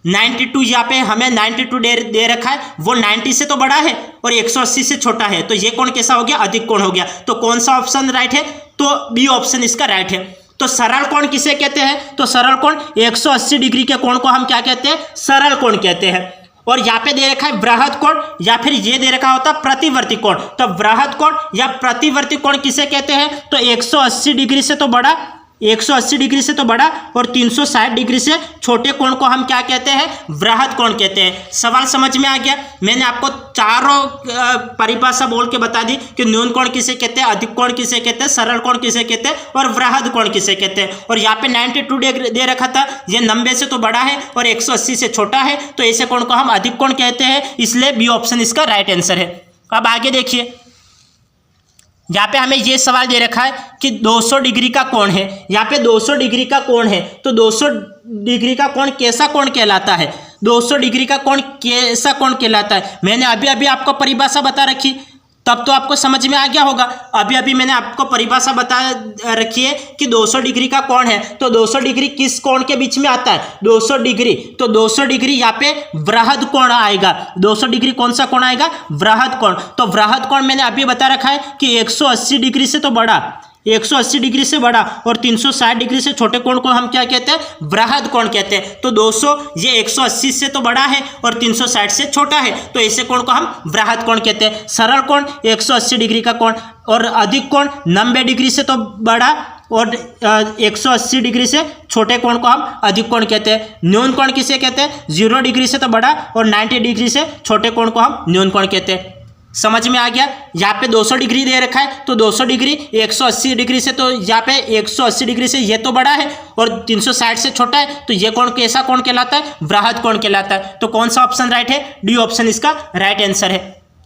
92 यहाँ पे हमें 92 दे रखा है, वो 90 से तो बड़ा है और 180 से छोटा है, तो ये कोण कैसा हो गया? अधिक कोण हो गया। तो कौन सा ऑप्शन राइट है? तो बी ऑप्शन इसका राइट है। तो सरल कोण किसे कहते हैं? तो सरल कोण 180 डिग्री के कोण को हम क्या कहते हैं? सरल कोण कहते हैं। और यहाँ पे दे रखा है वृहद कोण या फिर ये दे रखा होता प्रतिवर्ती कोण। तो वृहद कोण या प्रतिवर्ती कोण किसे कहते हैं? तो 180 डिग्री से तो बड़ा, 180 डिग्री से तो बड़ा और 360 डिग्री से छोटे कोण को हम क्या कहते हैं? वृहद कोण कहते हैं। सवाल समझ में आ गया? मैंने आपको चारों परिभाषा बोल के बता दी कि न्यून कोण किसे कहते हैं, अधिक कोण किसे कहते हैं, सरल कोण किसे कहते हैं और वृहद कोण किसे कहते हैं। और यहाँ पे 92 दे रखा था, ये 90 से तो बड़ा है और 180 से छोटा है, तो ऐसे कोण को हम अधिक कोण कहते हैं, इसलिए बी ऑप्शन इसका राइट आंसर है। अब आगे देखिए, यहाँ पे हमें ये सवाल दे रखा है कि 200 डिग्री का कोण है। यहाँ पे 200 डिग्री का कोण है, तो 200 डिग्री का कोण कैसा कोण कहलाता है? 200 डिग्री का कोण कैसा कोण कहलाता है? मैंने अभी अभी आपको परिभाषा बता रखी, तब तो आपको समझ में आ गया होगा। अभी अभी मैंने आपको परिभाषा बता रखी है कि 200 डिग्री का कोण है, तो 200 डिग्री किस कोण के बीच में आता है? 200 डिग्री, तो 200 डिग्री यहाँ पे वृहद कोण आएगा। 200 डिग्री कौन सा कोण आएगा? वृहद कोण। तो वृहद कोण मैंने अभी बता रखा है कि 180 डिग्री से तो बड़ा, 180 डिग्री से बड़ा और 360 डिग्री से छोटे कोण को हम क्या कहते हैं? वृहद कोण कहते हैं। तो 200 ये 180 से तो बड़ा है और 360 से छोटा है, तो ऐसे कोण को हम वृहद कोण कहते हैं। सरल कोण 180 डिग्री का कोण और अधिक कोण 90 डिग्री से तो बड़ा और 180 डिग्री से छोटे कोण को हम अधिक कोण कहते हैं। न्यून कोण किसे कहते हैं? 0 डिग्री से तो बड़ा और 90 डिग्री से छोटे कोण को हम न्यून कोण कहते हैं। समझ में आ गया? यहाँ पे 200 डिग्री दे रखा है, तो 200 डिग्री 180 डिग्री से, तो यहाँ पे 180 डिग्री से ये तो बड़ा है और 360 से छोटा है, तो ये कोण कैसा कोण कहलाता है? वृहद कोण कहलाता है। तो कौन सा ऑप्शन राइट है? डी ऑप्शन इसका राइट आंसर है।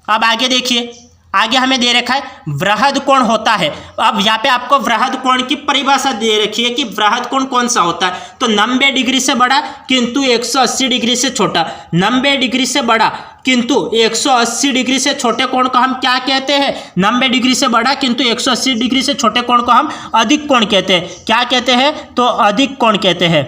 अब आगे देखिए, आगे हमें दे रखा है वृहद कोण होता है। अब यहाँ पे आपको वृहद कोण की परिभाषा दे रखी है कि वृहद कोण कौन सा होता है? तो 90 डिग्री से बड़ा किंतु 180 डिग्री से छोटा, 90 डिग्री से बड़ा किंतु 180 डिग्री से छोटे कोण को हम क्या कहते हैं? 90 डिग्री से बड़ा किंतु 180 डिग्री से छोटे कोण को हम अधिक कोण कहते हैं। क्या कहते हैं? तो अधिक कोण कहते हैं,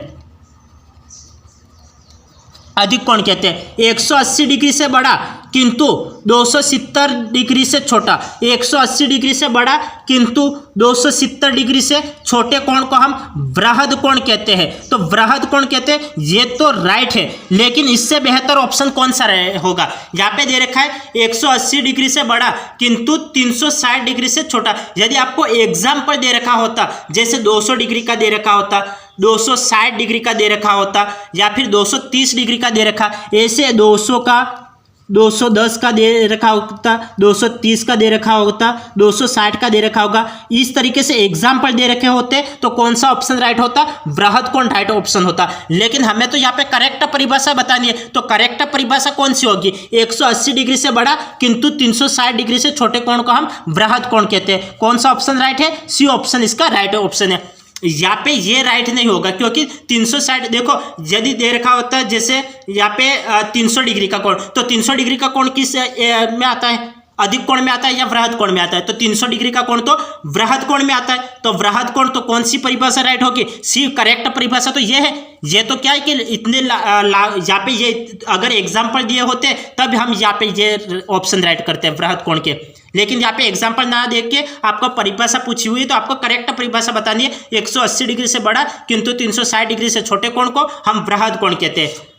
अधिक कोण कहते हैं। 180 डिग्री से बड़ा किंतु 270 डिग्री से छोटा, 180 डिग्री से बड़ा किंतु 270 डिग्री से छोटे कोण को हम वृहद कोण कहते हैं। तो वृहद कोण कहते हैं, ये तो राइट है, लेकिन इससे बेहतर ऑप्शन कौन सा होगा? यहाँ पे दे रखा है 180 डिग्री से बड़ा किंतु 360 डिग्री से छोटा। यदि आपको एग्जाम्पल दे रखा होता, जैसे 200 डिग्री का दे रखा होता, 260 डिग्री का दे रखा होता या फिर 230 डिग्री का दे रखा, ऐसे 200 का, 210 का दे रखा होता, 230 का दे रखा होता, 260 का दे रखा होगा, इस तरीके से एग्जाम्पल दे रखे होते, तो कौन सा ऑप्शन राइट होता? वृहद कोण राइट ऑप्शन होता। लेकिन हमें तो यहाँ पे करेक्ट परिभाषा बतानी है, तो करेक्ट परिभाषा कौन सी होगी? 180 डिग्री से बड़ा किंतु 360 डिग्री से छोटे कोण को हम वृहद कोण कहते हैं। कौन सा ऑप्शन राइट है? सी ऑप्शन इसका राइट ऑप्शन है। यहाँ पे ये राइट नहीं होगा, क्योंकि 360, देखो यदि दे रखा होता है जैसे यहाँ पे 300 डिग्री का कोण, तो 300 डिग्री का कोण किस में आता है? अधिक कोण में आता है या वृहद कोण में आता है? तो 300 डिग्री का कोण तो वृहद कोण में आता है। तो वृहद कोण तो कौन सी परिभाषा राइट होगी? सी करेक्ट परिभाषा तो ये है। ये तो क्या है कि इतने यहाँ पे ये अगर एग्जाम्पल दिए होते तब हम यहाँ पे ये ऑप्शन राइट करते हैं वृहद कोण के, लेकिन यहाँ पे एग्जाम्पल ना देख के आपको परिभाषा पूछी हुई है तो आपको करेक्ट परिभाषा बतानी है। 180 डिग्री से बड़ा किंतु 360 डिग्री से छोटे कोण को हम वृहद कोण कहते हैं।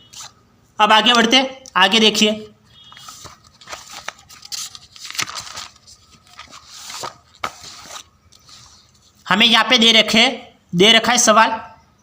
अब आगे बढ़ते हैं, आगे देखिए। हमें यहाँ पे दे रखा है सवाल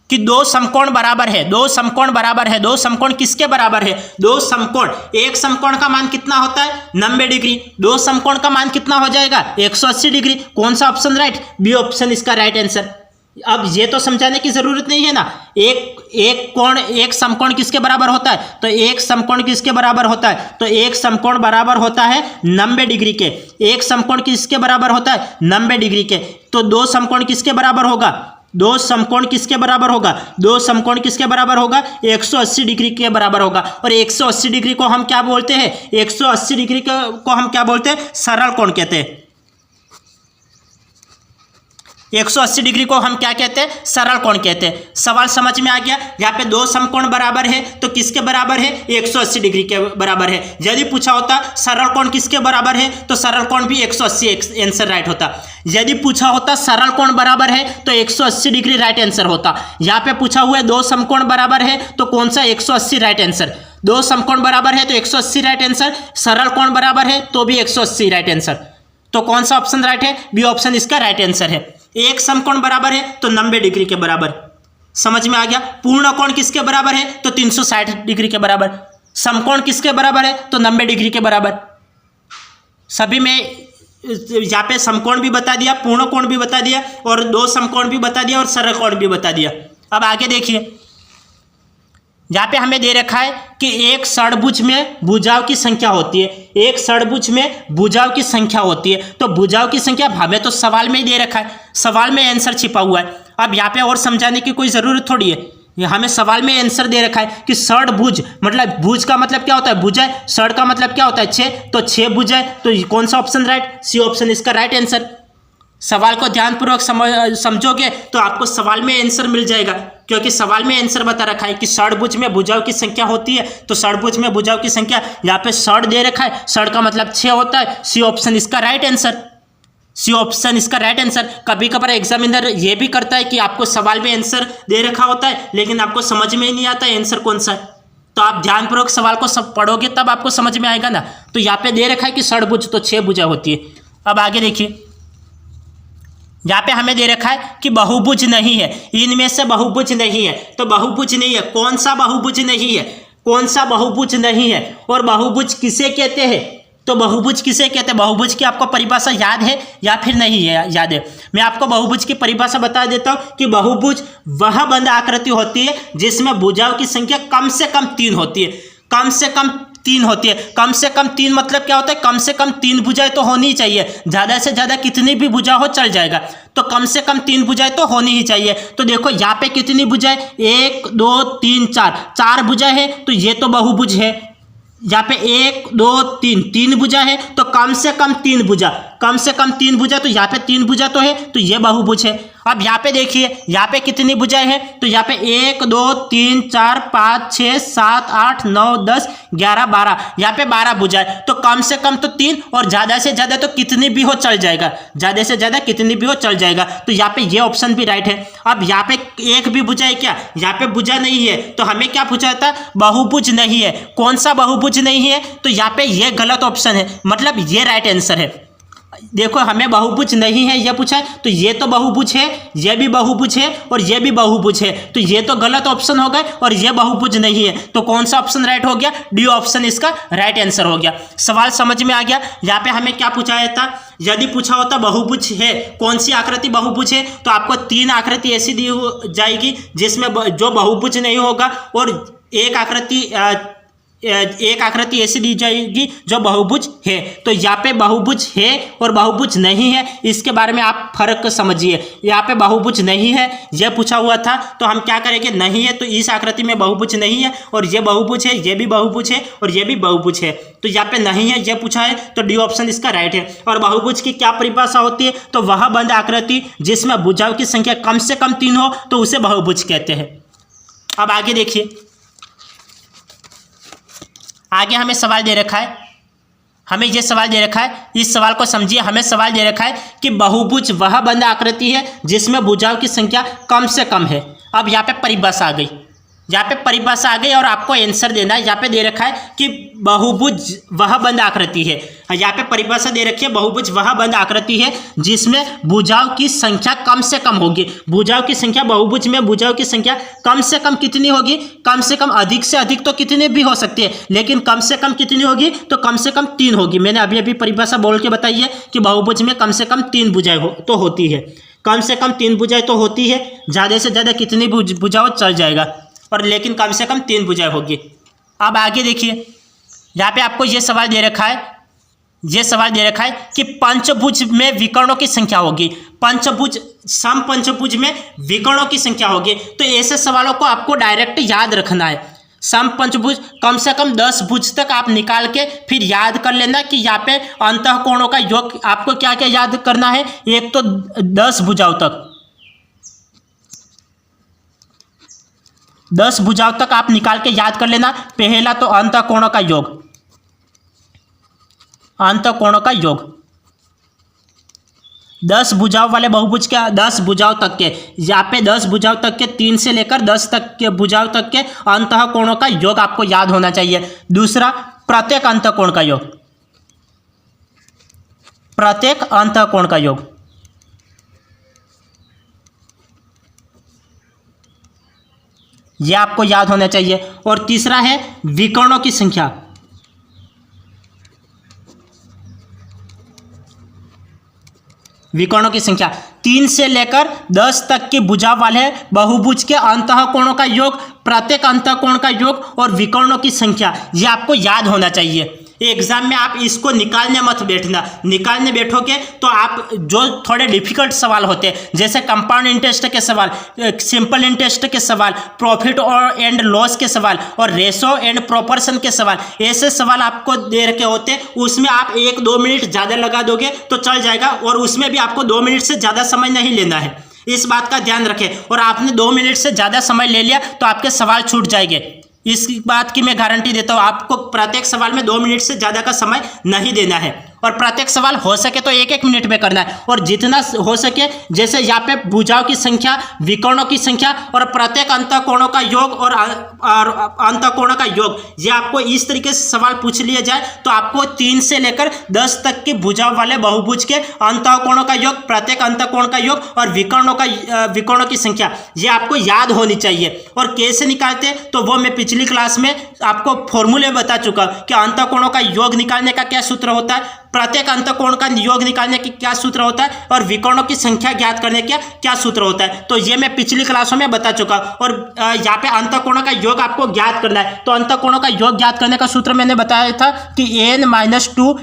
कि दो समकोण बराबर है, दो समकोण बराबर है। दो समकोण किसके बराबर है? दो समकोण, एक समकोण का मान कितना होता है? 90 डिग्री। दो समकोण का मान कितना हो जाएगा? 180 डिग्री। कौन सा ऑप्शन राइट? बी ऑप्शन इसका राइट आंसर। अब ये तो समझाने की जरूरत नहीं है ना, एक समकोण किसके बराबर होता है? तो एक समकोण किसके बराबर होता है? तो एक समकोण बराबर होता है 90 डिग्री के। एक समकोण किसके बराबर होता है? 90 डिग्री के। तो दो समकोण किसके बराबर होगा? दो समकोण किसके बराबर होगा? दो समकोण किसके बराबर होगा? 180 डिग्री के बराबर होगा। और 180 डिग्री को हम क्या बोलते हैं? 180 डिग्री को हम क्या बोलते हैं? सरल कोण कहते हैं। 180 डिग्री को हम क्या कहते हैं? सरल कोण कहते हैं। सवाल समझ में आ गया? यहाँ पे दो समकोण बराबर है तो किसके बराबर है? 180 डिग्री के बराबर है। यदि पूछा होता सरल कोण किसके बराबर है तो सरल कोण भी 180 आंसर राइट होता। यदि पूछा होता सरल कोण बराबर है तो 180 डिग्री राइट आंसर होता। यहाँ पे पूछा हुआ है दो समकोण बराबर है तो कौन सा? 180 राइट आंसर। दो समकोण बराबर है तो 180 राइट आंसर। सरल कोण बराबर है तो भी 180 राइट आंसर। तो कौन सा ऑप्शन राइट है? बी ऑप्शन इसका राइट आंसर है। एक समकोण बराबर है तो 90 डिग्री के बराबर। समझ में आ गया? पूर्ण कोण किसके बराबर है? तो 360 डिग्री के बराबर। समकोण किसके बराबर है? तो 90 डिग्री के बराबर। सभी में यहाँ पे समकोण भी बता दिया, पूर्ण कोण भी बता दिया और दो समकोण भी बता दिया और सरल कोण भी बता दिया। अब आगे देखिए, यहाँ पे हमें दे रखा है कि एक षड्भुज में भुजाओं की संख्या होती है। एक षड्भुज में भुजाओं की संख्या होती है। तो भुजाओं की संख्या हमें तो सवाल में ही दे रखा है, सवाल में आंसर छिपा हुआ है। अब यहाँ पे और समझाने की कोई ज़रूरत थोड़ी है, हमें सवाल में आंसर दे रखा है कि षड्भुज मतलब भुज का मतलब क्या होता है? भुजा। षड का मतलब क्या होता है? 6। तो 6 भुजा है। तो कौन सा ऑप्शन राइट? सी ऑप्शन इसका राइट आंसर। सवाल को ध्यानपूर्वक समझोगे तो आपको सवाल में आंसर मिल जाएगा, क्योंकि सवाल में आंसर बता रखा है कि षड्भुज में भुजाओं की संख्या होती है। तो षड्भुज में भुजाओं की संख्या यहाँ पे षड दे रखा है, षड का मतलब 6 होता है। सी ऑप्शन इसका राइट आंसर। सी ऑप्शन इसका राइट आंसर। कभी कभार एग्जामिनर ये भी करता है कि आपको सवाल में आंसर दे रखा होता है लेकिन आपको समझ में ही नहीं आता आंसर कौन सा है। तो आप ध्यानपूर्वक सवाल को सब पढ़ोगे तब आपको समझ में आएगा ना। तो यहाँ पे दे रखा है कि षड्भुज तो 6 भुजा होती है। अब आगे देखिए, यहाँ पे हमें दे रखा है कि बहुभुज नहीं है, इनमें से बहुभुज नहीं है। तो बहुभुज नहीं है, कौन सा बहुभुज नहीं है? कौन सा बहुभुज नहीं है? और बहुभुज किसे कहते हैं? तो बहुभुज किसे कहते हैं? बहुभुज की आपको परिभाषा याद है या फिर नहीं है याद है? मैं आपको बहुभुज की परिभाषा बता देता हूँ कि बहुभुज वह बंद आकृति होती है जिसमें भुजाओं की संख्या कम से कम 3 होती है। कम से कम 3 होती है। कम से कम 3 मतलब क्या होता है? कम से कम 3 भुजाएं तो होनी ही चाहिए। ज़्यादा से ज़्यादा कितनी भी भुजा हो चल जाएगा, तो कम से कम 3 भुजाएं तो होनी ही चाहिए। तो देखो यहाँ पे कितनी भुजाएं? 1 2 3 4 भुजाएं है तो ये तो बहुभुज है। यहाँ पे 1 2 3 भुजा है तो कम से कम 3 भुजा, कम से कम 3 भुजा। तो यहाँ पे 3 भुजा तो है तो ये बहुभुज है। अब यहाँ पे देखिए, यहाँ पे कितनी भुजाएं हैं? तो यहाँ पे 1 2 3 4 5 6 7 8 9 10 11 12, यहाँ पे 12 भुजाएं। तो कम से कम तो 3 और ज़्यादा से ज़्यादा तो कितनी भी हो चल जाएगा, ज़्यादा से ज़्यादा कितनी भी हो चल जाएगा। तो यहाँ पे ये ऑप्शन भी राइट है। अब यहाँ पे एक भी भुजा है क्या? यहाँ पे भुजा नहीं है तो हमें क्या पूछा था? बहुभुज नहीं है। कौन सा बहुभुज नहीं है? तो यहाँ पे ये गलत ऑप्शन है, मतलब ये राइट आंसर है। देखो हमें बहुभुज नहीं है ये पूछा है तो ये तो बहुभुज है, ये भी बहुभुज है और ये भी बहुभुज है। तो ये तो गलत ऑप्शन हो गए और ये बहुभुज नहीं है। तो कौन सा ऑप्शन राइट हो गया? डी ऑप्शन इसका राइट आंसर हो गया। सवाल समझ में आ गया? यहाँ पे हमें क्या पूछा था? यदि पूछा होता बहुभुज है, कौन सी आकृति बहुभुज है, तो आपको 3 आकृति ऐसी दी जाएगी जिसमें जो बहुभुज नहीं होगा और एक आकृति एक आकृति ऐसी दी जाएगी जो बहुभुज है। तो यहाँ पे बहुभुज है और बहुभुज नहीं है, इसके बारे में आप फर्क समझिए। यहाँ पे बहुभुज नहीं है यह पूछा हुआ था, तो हम क्या करेंगे, नहीं है तो इस आकृति में बहुभुज नहीं है, और ये बहुभुज है, ये भी बहुभुज है और ये भी बहुभुज है। तो यहाँ पे नहीं है यह पूछा है, तो डी ऑप्शन इसका राइट है। और बहुभुज की क्या परिभाषा होती है, तो वह बंद आकृति जिसमें भुजाओं की संख्या कम से कम 3 हो तो उसे बहुभुज कहते हैं। अब आगे देखिए, आगे हमें सवाल दे रखा है, हमें यह सवाल दे रखा है, इस सवाल को समझिए। हमें सवाल दे रखा है कि बहुभुज वह बंद आकृति है जिसमें भुजाओं की संख्या कम से कम है। अब यहाँ पे परिभाषा आ गई, यहाँ पे परिभाषा आ गई और आपको आंसर देना है। यहाँ पे दे रखा है कि बहुभुज वह बंद आकृति है, यहाँ पे परिभाषा दे रखी है, बहुभुज वह बंद आकृति है जिसमें भुजाओं की संख्या कम से कम होगी। भुजाओं की संख्या, बहुभुज में भुजाओं की संख्या कम से कम कितनी होगी, कम से कम, अधिक से अधिक तो कितने भी हो सकती है, लेकिन कम से कम कितनी होगी, तो कम से कम 3 होगी। मैंने अभी अभी परिभाषा बोल के बताई है कि बहुभुज में कम से कम 3 भुजाएं तो होती है, कम से कम 3 भुजाएं तो होती है, ज़्यादा से ज़्यादा कितनी भुजाओं चल जाएगा, और लेकिन कम से कम 3 भुजाएं होगी। अब आगे देखिए, यहाँ पे आपको ये सवाल दे रखा है, ये सवाल दे रखा है कि पंचभुज में विकर्णों की संख्या होगी, पंचभुज सम पंचभुज में विकर्णों की संख्या होगी। तो ऐसे सवालों को आपको डायरेक्ट याद रखना है। सम पंचभुज कम से कम 10 भुज तक आप निकाल के फिर याद कर लेना कि यहाँ पे अंतःकोणों का योग आपको क्या क्या याद करना है। एक तो 10 भुजाओं तक, 10 भुजाओं तक आप निकाल के याद कर लेना। पहला तो अंतःकोणों का योग, अंतःकोणों का योग 10 भुजाओं वाले बहुभुज के 10 भुजाओं तक के, यहाँ पे 10 भुजाओं तक के, 3 से लेकर 10 तक के भुजाओं तक के अंतःकोणों का योग आपको याद होना चाहिए। दूसरा, प्रत्येक अंतःकोण का योग, प्रत्येक अंतःकोण का योग, यह आपको याद होना चाहिए। और तीसरा है विकर्णों की संख्या, विकर्णों की संख्या 3 से लेकर 10 तक की भुजा वाले बहुभुज के अंतःकोणों का योग, प्रत्येक अंतःकोण का योग और विकर्णों की संख्या, यह आपको याद होना चाहिए। एग्जाम में आप इसको निकालने मत बैठना, निकालने बैठोगे तो आप जो थोड़े डिफिकल्ट सवाल होते हैं, जैसे कंपाउंड इंटरेस्ट के सवाल, सिंपल इंटरेस्ट के सवाल, प्रॉफिट और एंड लॉस के सवाल और रेशो एंड प्रोपोर्शन के सवाल, ऐसे सवाल आपको दे रखे होते हैं, उसमें आप 1-2 मिनट ज़्यादा लगा दोगे तो चल जाएगा, और उसमें भी आपको 2 मिनट से ज़्यादा समय नहीं लेना है। इस बात का ध्यान रखें। और आपने 2 मिनट से ज़्यादा समय ले लिया तो आपके सवाल छूट जाएंगे। इस बात की मैं गारंटी देता हूँ, आपको प्रत्येक सवाल में 2 मिनट से ज़्यादा का समय नहीं देना है, और प्रत्येक सवाल हो सके तो 1-1 मिनट में करना है। और जितना हो सके, जैसे यहाँ पे भुजाओं की संख्या, विकर्णों की संख्या और प्रत्येक अंतःकोणों का योग और अंतःकोणों का योग, ये आपको इस तरीके से सवाल पूछ लिया जाए तो आपको 3 से लेकर 10 तक की भुजाओं वाले बहुभुज के अंतःकोणों का योग, प्रत्येक अंतःकोण का योग और विकर्णों की संख्या, ये आपको याद होनी चाहिए। और कैसे निकालते तो वो मैं पिछली क्लास में आपको फॉर्मूले बता चुका कि अंतःकोणों का योग निकालने का क्या सूत्र होता है, प्रत्येक अंतःकोण का योग निकालने की क्या सूत्र होता है, और विकर्णों की संख्या ज्ञात करने का क्या सूत्र होता है। तो ये मैं पिछली क्लासों में बता चुका। और यहाँ पे अंतःकोणों का योग आपको ज्ञात करना है, तो अंतःकोणों का योग ज्ञात करने का सूत्र मैंने बताया था कि n-2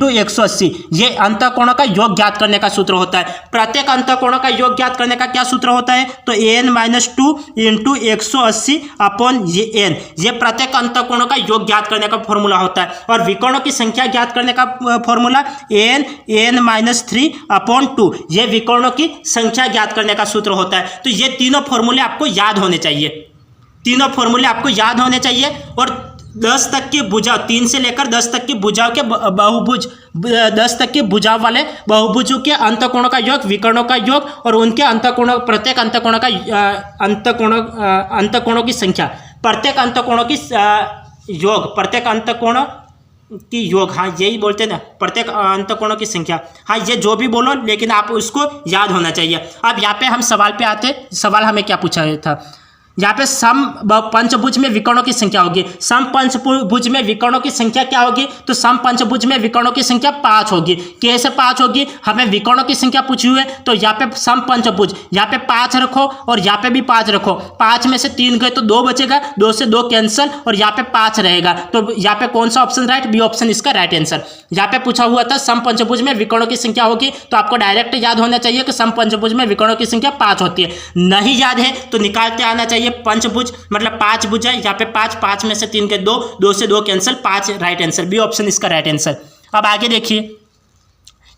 × 180, ये अंतःकोणों का योग ज्ञात करने का सूत्र होता है। प्रत्येक अंतःकोणों का योग ज्ञात करने का क्या सूत्र होता है, तो n-2 × 180/n, ये प्रत्येक अंतःकोणों का योग ज्ञात करने का फॉर्मूला होता है। और विकर्णों की संख्या ज्ञात करने का फॉर्मूला n-3/2, ये विकर्णों की संख्या ज्ञात करने का सूत्र होता है। तो ये तीनों फॉर्मूले आपको याद होने चाहिए, तीनों फॉर्मूले आपको याद होने चाहिए। और 10 तक की भुजा, 3 से लेकर 10 तक की भुजाओं के बहुभुज, 10 तक की भुजाओं वाले बहुभुजों के अंतःकोणों का योग, विकर्णों का योग और उनके अंतःकोणों, प्रत्येक अंतःकोणों का अंतःकोणों की संख्या, प्रत्येक अंतःकोणों की योग, प्रत्येक अंतःकोणों की योग, हाँ यही बोलते हैं ना, प्रत्येक अंतःकोणों की संख्या, हाँ ये जो भी बोलो लेकिन आप उसको याद होना चाहिए। अब यहाँ पे हम सवाल पे आते, सवाल हमें क्या पूछा था, यहाँ पे सम पंचभुज में विकर्णों की संख्या होगी। सम पंचभुज में विकर्णों की संख्या क्या होगी? तो सम पंचभुज में विकर्णों की संख्या 5 होगी। कैसे 5 होगी? हमें विकर्णों की संख्या पूछी हुई है, तो यहाँ पे सम पंचभुज, यहाँ पे 5 रखो और यहाँ पे भी 5 रखो। 5 में से 3 गए तो 2 बचेगा, 2 से 2 कैंसिल और यहाँ पे 5 रहेगा। तो यहाँ पे कौन सा ऑप्शन राइट? बी ऑप्शन इसका राइट आंसर। यहाँ पे पूछा हुआ था सम पंचभुज में विकर्णों की संख्या होगी, तो आपको डायरेक्ट याद होना चाहिए कि सम पंचभुज में विकर्णों की संख्या 5 होती है। नहीं याद है तो निकालते आना चाहिए। पंचभुज मतलब 5 भुज है, यहाँ पे 5 में से 3 के 2, 2 से 2 cancel, 5 right answer. B option इसका राइट आंसर। अब आगे देखिए,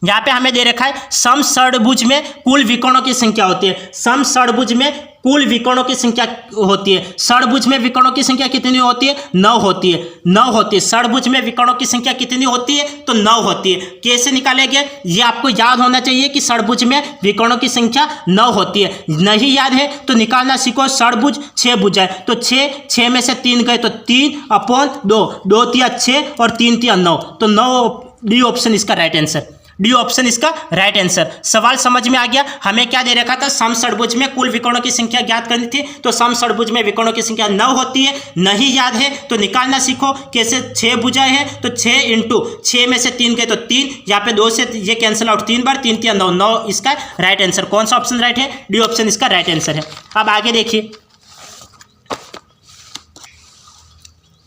यहाँ पे हमें दे रखा है सम षडभुज में कुल विकर्णों की संख्या होती है। सम षडभुज में कुल विकर्णों की संख्या होती है। षडभुज में विकर्णों की संख्या कितनी होती है? 9 होती है। 9 होती है। षडभुज में विकर्णों की संख्या कितनी होती है? तो 9 होती है। कैसे निकालेंगे? ये आपको याद होना चाहिए कि षडभुज में विकर्णों की संख्या 9 होती है। नहीं याद है तो निकालना सीखो। षडभुज 6 भुज है, तो 6 में से 3 गए तो 3/2, 2 तिया 6 और 3 तिया 9, तो 9 डी ऑप्शन इसका राइट आंसर। डी ऑप्शन इसका राइट आंसर। सवाल समझ में आ गया? हमें क्या दे रखा था? सम षडभुज में कुल विकर्णों की संख्या ज्ञात करनी थी, तो सम षडभुज में विकर्णों की संख्या 9 होती है। नहीं याद है तो निकालना सीखो। कैसे? 6 भुजाएं हैं तो 6 इंटू 6 में से 3 गए तो 3, यहाँ पे 2 से ये कैंसिल आउट 3 बार, 3 तिया 9, 9 इसका राइट आंसर। कौन सा ऑप्शन राइट है? डी ऑप्शन इसका राइट आंसर है। अब आगे देखिए,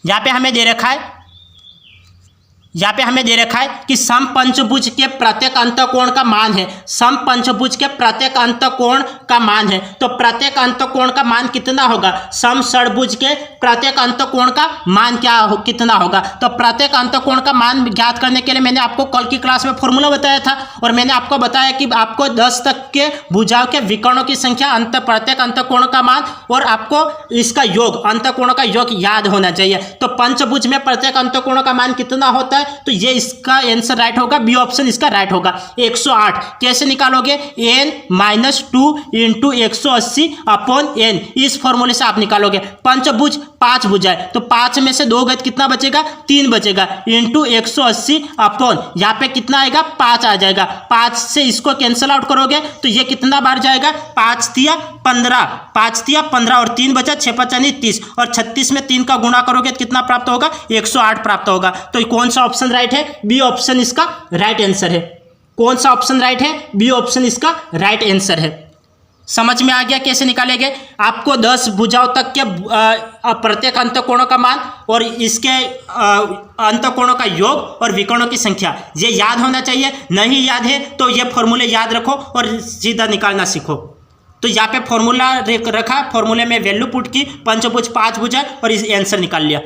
यहाँ पे हमें दे रखा है, यहाँ पे हमें दे रखा है कि सम पंचभुज के प्रत्येक अंतःकोण का मान है। सम पंचभुज के प्रत्येक अंतःकोण का मान है, तो प्रत्येक अंतःकोण का मान कितना होगा? सम षडभुज के प्रत्येक अंतःकोण का मान कितना होगा? तो प्रत्येक अंतःकोण का मान ज्ञात करने के लिए मैंने आपको कल की क्लास में फॉर्मूला बताया था, और मैंने आपको बताया कि आपको 10 तक के भुजाओं के विकर्णों की संख्या, प्रत्येक अंतःकोण का मान और आपको इसका योग, अंतःकोणों का योग याद होना चाहिए। तो पंचभुज में प्रत्येक अंतःकोण का मान कितना होता है? तो ये इसका आंसर राइट होगा। बी ऑप्शन इसका राइट होगा। 108 कैसे निकालोगे? n-2 इंटू 180/n, इस फॉर्मूले से आप निकालोगे। पंचभुज 5 भुजा है, तो 5 में से 2 गए कितना बचेगा? 3 बचेगा, इंटू 180/, यहाँ पे कितना आएगा? 5 आ जाएगा। 5 से इसको कैंसिल आउट करोगे तो ये कितना बार जाएगा? 5 तिया 15, 5 तिया 15 और 3 बचा, 6 5 30, और 36 में 3 का गुणा करोगे तो कितना प्राप्त होगा? 108 प्राप्त होगा। तो कौन सा ऑप्शन राइट है? बी ऑप्शन इसका राइट आंसर है। कौन सा ऑप्शन राइट है? बी ऑप्शन इसका राइट आंसर है। समझ में आ गया कैसे निकालेंगे? आपको 10 भुजाओं तक के प्रत्येक अंतःकोणों का मान और इसके अंतःकोणों का योग और विकर्णों की संख्या ये याद होना चाहिए। नहीं याद है तो ये फॉर्मूले याद रखो और सीधा निकालना सीखो। तो यहाँ पे फॉर्मूला रखा, फॉर्मूले में वैल्यू पुट की, पंचभुज 5 भुजा और इस आंसर निकाल लिया।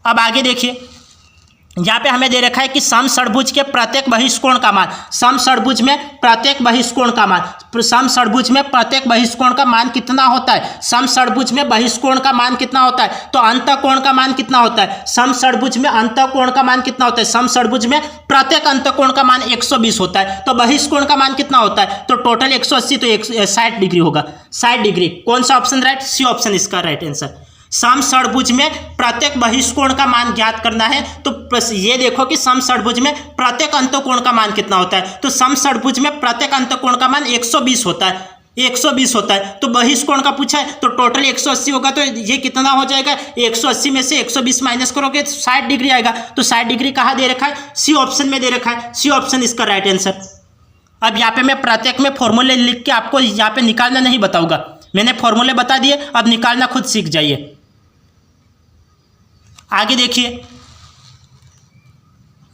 अब आगे देखिए, यहाँ पे हमें दे रखा है कि सम षडभुज के प्रत्येक बहिष्कोण का मान। सम षडभुज में प्रत्येक बहिष्कोण का मान, सम षडभुज में प्रत्येक बहिष्कोण का मान कितना होता है? सम षडभुज में बहिष्कोण का मान कितना होता है? तो अंतःकोण का मान कितना होता है? सम षडभुज में अंतःकोण का मान कितना होता है? सम षडभुज में प्रत्येक अंतःकोण का मान 120 होता है, तो बहिष्कोण का मान कितना होता है? तो टोटल 180, तो 60 डिग्री होगा। 60 डिग्री। कौन सा ऑप्शन राइट? सी ऑप्शन इसका राइट आंसर। सम षडभुज में प्रत्येक बहिष्कोण का मान ज्ञात करना है, तो ये देखो कि सम षडभुज में प्रत्येक अंतःकोण का मान कितना होता है? तो सम षडभुज में प्रत्येक अंतःकोण का मान 120 होता है। 120 होता है, तो बहिष्कोण का पूछा है तो टोटल 180 होगा, तो ये कितना हो जाएगा? 180 में से 120 माइनस करोगे तो 60 डिग्री आएगा। तो 60 डिग्री कहाँ दे रखा है? सी ऑप्शन में दे रखा है। सी ऑप्शन इसका राइट आंसर। अब यहाँ पे मैं प्रत्येक में फॉर्मूले लिख के आपको यहाँ पे निकालना नहीं बताऊंगा, मैंने फॉर्मूले बता दिए, अब निकालना खुद सीख जाइए। आगे देखिए,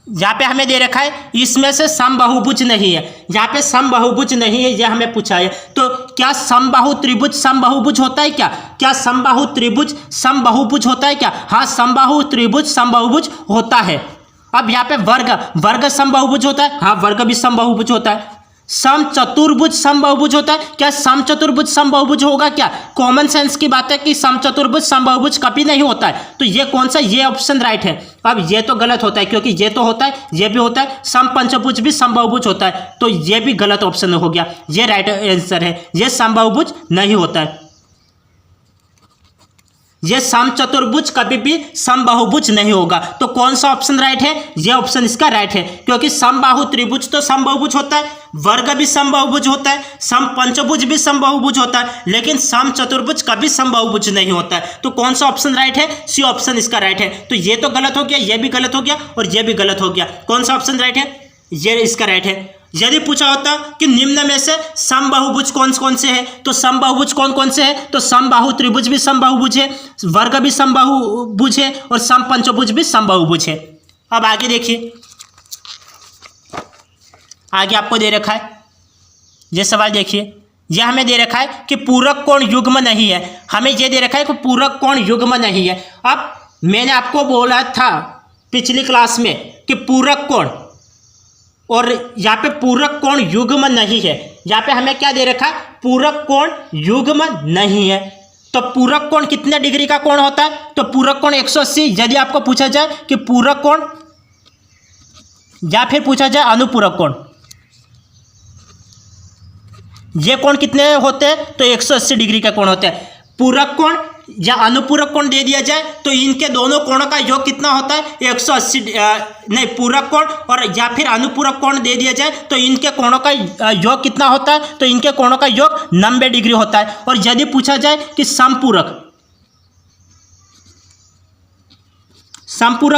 यहाँ पे हमें दे रखा है इसमें से समबाहुभुज नहीं है। यहाँ पे समबाहुभुज नहीं है, यह हमें पूछा है। तो क्या समबाहु त्रिभुज समबाहुभुज होता है क्या? क्या समबाहु त्रिभुज समबाहुभुज होता है क्या? हाँ, समबाहु त्रिभुज समबाहुभुज होता है। अब यहाँ पे वर्ग समबाहुभुज होता है। हाँ, वर्ग भी समबाहुभुज होता है। सम चतुर्भुज समबाहुभुज होता है। क्या सम चतुर्भुज समबाहुभुज होगा क्या? कॉमन सेंस की बात है कि सम चतुर्भुज समबाहुभुज कभी नहीं होता है। तो ये कौन सा? ये ऑप्शन राइट है। अब ये तो गलत होता है, क्योंकि ये तो होता है, ये भी होता है, सम पंचभुज भी समबाहुभुज होता है, तो ये भी गलत ऑप्शन हो गया। ये राइट आंसर है, ये समबाहुभुज नहीं होता है। ये समचतुर्भुज कभी भी समबाहुभुज नहीं होगा। तो कौन सा ऑप्शन राइट है? ये ऑप्शन इसका राइट है, क्योंकि समबाहु त्रिभुज तो समबाहुभुज होता है, वर्ग भी समबाहुभुज होता है, समपंचभुज भी समबाहुभुज होता है, लेकिन समचतुर्भुज कभी समबाहुभुज नहीं होता है। तो कौन सा ऑप्शन राइट है? सी ऑप्शन इसका राइट है। तो ये तो गलत हो गया, ये भी गलत हो गया और ये भी गलत हो गया। कौन सा ऑप्शन राइट है? ये इसका राइट है। यदि पूछा होता कि निम्न में से समबाहुभुज कौन कौन से हैं, तो समबाहुभुज कौन कौन से हैं? तो समबाहु त्रिभुज भी समबाहुभुज है, वर्ग भी समबाहुभुज है और समपंचभुज भी समबाहुभुज है। अब आगे देखिए, आगे आपको दे रखा है ये सवाल, देखिए यह हमें दे रखा है कि पूरक कोण युग्म नहीं है। हमें यह दे रखा है कि पूरक कोण युग्म नहीं है। अब मैंने आपको बोला था पिछली क्लास में कि पूरक कोण, और यहाँ पे पूरक कोण युग्म नहीं है। यहाँ पे हमें क्या दे रखा है? पूरक कोण युग्म नहीं है। तो पूरक कोण कितने डिग्री का कोण होता है? तो पूरक कोण 180। यदि आपको पूछा जाए कि पूरक कोण या फिर पूछा जाए अनुपूरक कोण, ये कोण कितने होते हैं? तो 180 डिग्री का कोण होता है। पूरक कोण या अनुपूरक कोण दे दिया जाए तो इनके दोनों कोणों का योग कितना होता है? 180 नहीं, पूरक कोण और या फिर अनुपूरक कोण दे दिया जाए तो इनके कोणों का योग कितना होता है? तो इनके कोणों का योग 90 डिग्री होता है। और यदि पूछा जाए कि समपूरक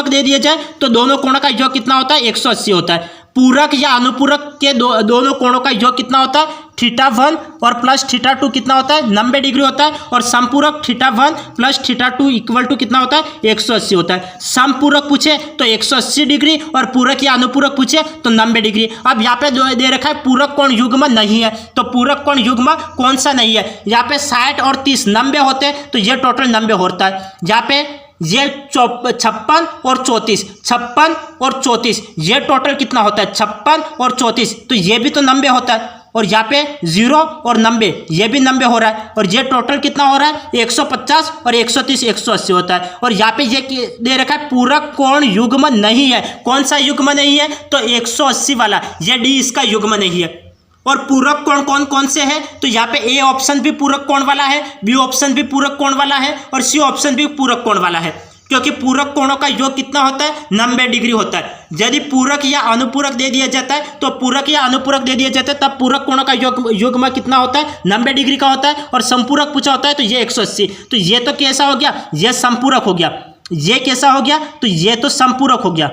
दे दिया जाए तो दोनों कोणों का योग कितना होता है? 180 होता है। पूरक या अनुपूरक के दोनों कोणों का योग कितना होता है? θ1 और प्लस θ2 कितना होता है? 90 डिग्री होता है। और समपूरक θ1 प्लस θ2 इक्वल टू कितना होता है? 180 होता है। समपूरक पूछे तो 180 डिग्री और पूरक या अनुपूरक पूछे तो 90 डिग्री। अब यहाँ पे दे रखा है पूरक कोण युग्म नहीं है। तो पूरक कोण युग्म कौन सा नहीं है? यहाँ पे 60 और 30 90 होते हैं, तो ये टोटल 90 होता है। यहाँ पे ये 56 और 34, 56 और 34, ये टोटल कितना होता है? 56 और 34, तो ये भी तो 90 होता है। और यहाँ पे 0 और 90, ये भी 90 हो रहा है। और ये टोटल कितना हो रहा है? 150 और 130 180 होता है। और यहाँ पे ये दे रखा है पूरक कोण युग्म नहीं है। कौन सा युग्म नहीं है? तो 180 वाला, ये डी इसका युग्म नहीं है। और पूरक कोण कौन कौन से हैं? तो यहाँ पे ए ऑप्शन भी पूरक कोण वाला है, बी ऑप्शन भी पूरक कोण वाला है और सी ऑप्शन भी पूरक कोण वाला है, क्योंकि पूरक कोणों का योग कितना होता है? 90 डिग्री होता है। यदि पूरक या अनुपूरक दे दिया जाता है तो पूरक या अनुपूरक दे दिया जाता है तब पूरक कोणों का युग्म कितना होता है? 90 डिग्री का होता है। और संपूरक पूछा होता है तो ये 180। तो ये तो कैसा हो गया? ये संपूरक हो गया। ये कैसा हो गया? तो ये तो संपूरक हो गया।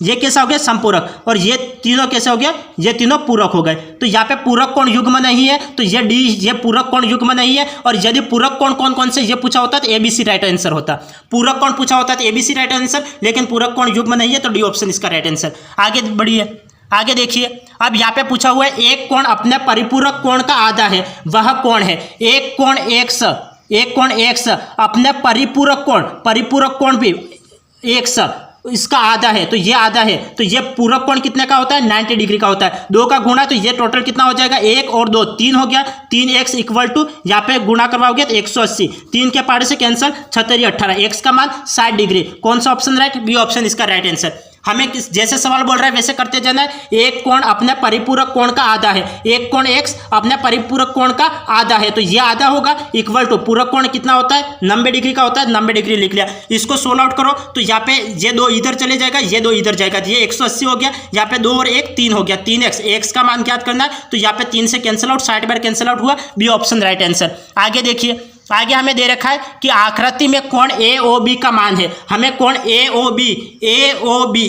ये कैसा हो गया? संपूरक। और ये तीनों कैसे हो गया? ये तीनों पूरक हो गए। तो यहाँ पे पूरक कोण युग्म नहीं है, तो ये डी, ये पूरक कोण युग्म नहीं है। और यदि पूरक कोण कौन कौन से ये पूछा होता तो एबीसी राइट आंसर होता। पूरक कोण पूछा होता तो एबीसी राइट आंसर, लेकिन पूरक कोण युग्म नहीं है तो डी ऑप्शन इसका राइट आंसर। आगे बढ़िए, आगे देखिए। अब यहाँ पे पूछा हुआ है एक कोण अपने परिपूरक कोण का आधा है, वह कोण है। एक कोण x अपने परिपूरक कोण भी x इसका आधा है, तो ये आधा है। तो ये पूरक कोण कितने का होता है? 90 डिग्री का होता है। 2 का गुणा तो ये टोटल कितना हो जाएगा? 1 और 2 3 हो गया। 3x इक्वल टू यहाँ पे गुणा करवाओगे तो 180, 3 के पारे से कैंसिल, 76 18, x का मान 60 डिग्री। कौन सा ऑप्शन राइट? बी ऑप्शन इसका राइट आंसर। हमें जैसे सवाल बोल रहा है वैसे करते जाना है। एक कोण अपने परिपूरक कोण का आधा है, एक कोण x अपने परिपूरक कोण का आधा है, तो ये आधा होगा इक्वल टू पूरक कोण कितना होता है? 90 डिग्री का होता है। 90 डिग्री लिख लिया। इसको सोल्व आउट करो तो यहाँ पे ये 2 इधर चले जाएगा, ये 2 इधर जाएगा, तो ये 180 हो गया। यहाँ पे 2 और 1 3 हो गया, 3x। x का मान ज्ञात करना है तो यहाँ पे 3 से कैंसिल आउट, 60 बार कैंसिल आउट हुआ। B option right answer. आगे देखिए, आगे हमें दे रखा है कि आकृति में कोण AOB का मान है। हमें कोण AOB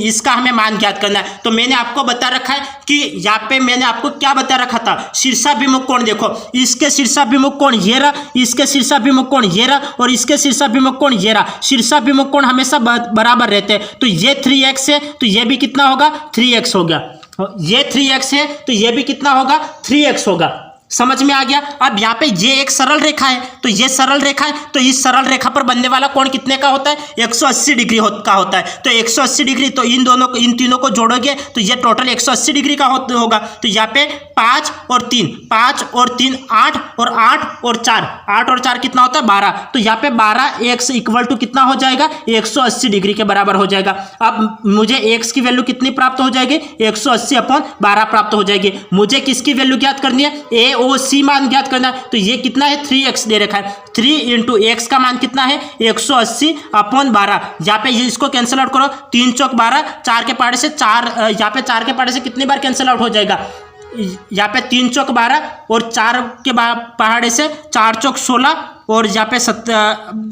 इसका हमें मान ज्ञात करना है। तो मैंने आपको बता रखा है कि यहाँ पे मैंने आपको क्या बता रखा था? शीर्षाभिमुख कोण देखो, इसके शीर्षाभिमुख कोण ये रहा, इसके शीर्षाभिमुख कोण ये रहा और इसके शीर्षाभिमुख कोण ये रहा। शीर्षाभिमुख कोण हमेशा बराबर रहते हैं। तो ये 3x है तो ये भी कितना होगा? 3x हो गया। ये 3x है तो ये भी कितना होगा? 3x होगा। समझ में आ गया? अब यहाँ पे ये एक सरल रेखा है, तो ये सरल रेखा है, तो इस सरल रेखा पर बनने वाला कोण कितने का होता है? 180 डिग्री का होता है। तो 180 डिग्री, तो इन तीनों को जोड़ोगे तो ये टोटल 180 डिग्री का होगा। तो यहाँ पे 5 और 3 8 और 8 और 4 कितना होता है? 12। तो यहाँ पे 12x इक्वल टू कितना हो जाएगा? 180 डिग्री के बराबर हो जाएगा। अब मुझे x की वैल्यू कितनी प्राप्त हो जाएगी? 180/12 प्राप्त हो जाएगी। मुझे किसकी वैल्यू ज्ञात करनी है? वो सी मान ज्ञात करना है। तो ये कितना है 3x दे रखा है, 3 इंटू एक्स का मान कितना है 180/12। यहाँ पे इसको कैंसिल आउट करो, 3 चौक 12, 4 के पहाड़े से 4, यहाँ पे 4 के पहाड़े से कितनी बार कैंसिल आउट हो जाएगा, यहाँ पे 3 चौक 12 और 4 के पहाड़े से 4 चौक 16 और यहाँ पे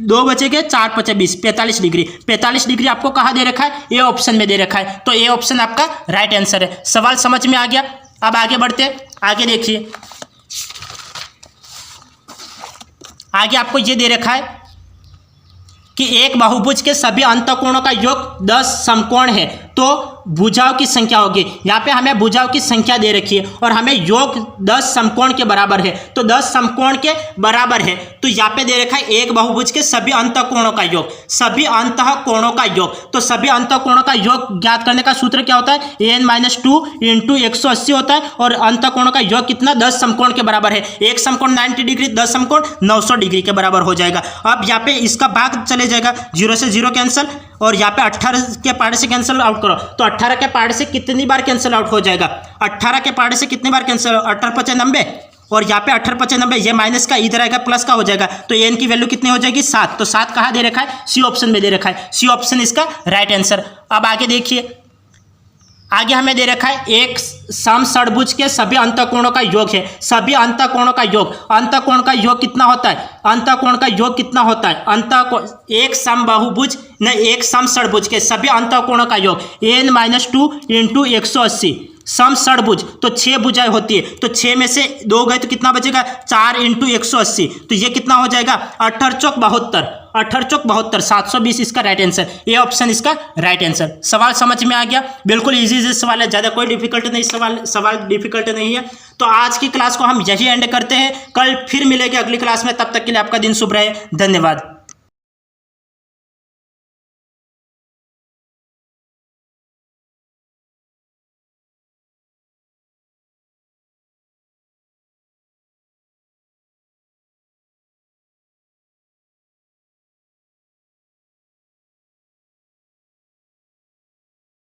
2 बचेंगे, 4 × 20, 45 डिग्री। 45 डिग्री आपको कहाँ दे रखा है, ए ऑप्शन में दे रखा है। तो ए ऑप्शन आपका राइट आंसर है। सवाल समझ में आ गया। अब आगे बढ़ते, आगे देखिए, आगे आपको ये दे रखा है कि एक बहुभुज के सभी अंतःकोणों का योग 10 समकोण है तो भुजाओं की संख्या होगी। यहाँ पे हमें भुजाओं की संख्या दे रखी है और हमें योग 10 समकोण के बराबर है। तो 10 समकोण के बराबर है तो यहाँ पे दे रखा है एक बहुभुज के सभी अंतःकोणों का योग, सभी अंतःकोणों का योग। तो सभी अंतःकोणों का योग ज्ञात करने का सूत्र क्या होता है, an-2 × 180 होता है और अंतःकोणों का योग कितना 10 समकोण के बराबर है। एक समकोण 90 डिग्री, 10 समकोण 900 डिग्री के बराबर हो जाएगा। अब यहाँ पे इसका भाग चले जाएगा, 0 से 0 कैंसिल और यहाँ पे 18 के पहाड़े से कैंसिल आउट करो तो 18 के पहाड़े से कितनी बार कैंसिल आउट हो जाएगा, 18 के पहाड़े से कितनी बार कैंसिल, 18 × 5 = 90 और यहाँ पे 18 × 5 = 90, ये माइनस का इधर आएगा प्लस का हो जाएगा। तो एन की वैल्यू कितनी हो जाएगी 7। तो 7 कहाँ दे रखा है, सी ऑप्शन में दे रखा है। सी ऑप्शन इसका राइट आंसर। अब आगे देखिए, आगे हमें दे रखा है एक समषड्भुज के सभी अंतःकोणों का योग है। सभी अंतःकोणों का योग, अंतःकोण का योग कितना होता है, अंतःकोण का योग कितना होता है, अंतःकोण एक समबाहुभुज न एक समषड्भुज के सभी अंतःकोणों का योग n-2 × 180। समषड्भुज तो 6 भुजाएं होती है तो 6 में से 2 गए तो कितना बचेगा 4 × 180। तो ये कितना हो जाएगा 18 चौक 72, 18 चौक 72, 720 इसका राइट आंसर। ये ऑप्शन इसका राइट आंसर। सवाल समझ में आ गया, बिल्कुल इजी सवाल है, ज़्यादा कोई डिफिकल्ट नहीं, सवाल डिफिकल्ट नहीं है। तो आज की क्लास को हम यही एंड करते हैं, कल फिर मिलेंगे अगली क्लास में। तब तक के लिए आपका दिन शुभ रहे, धन्यवाद।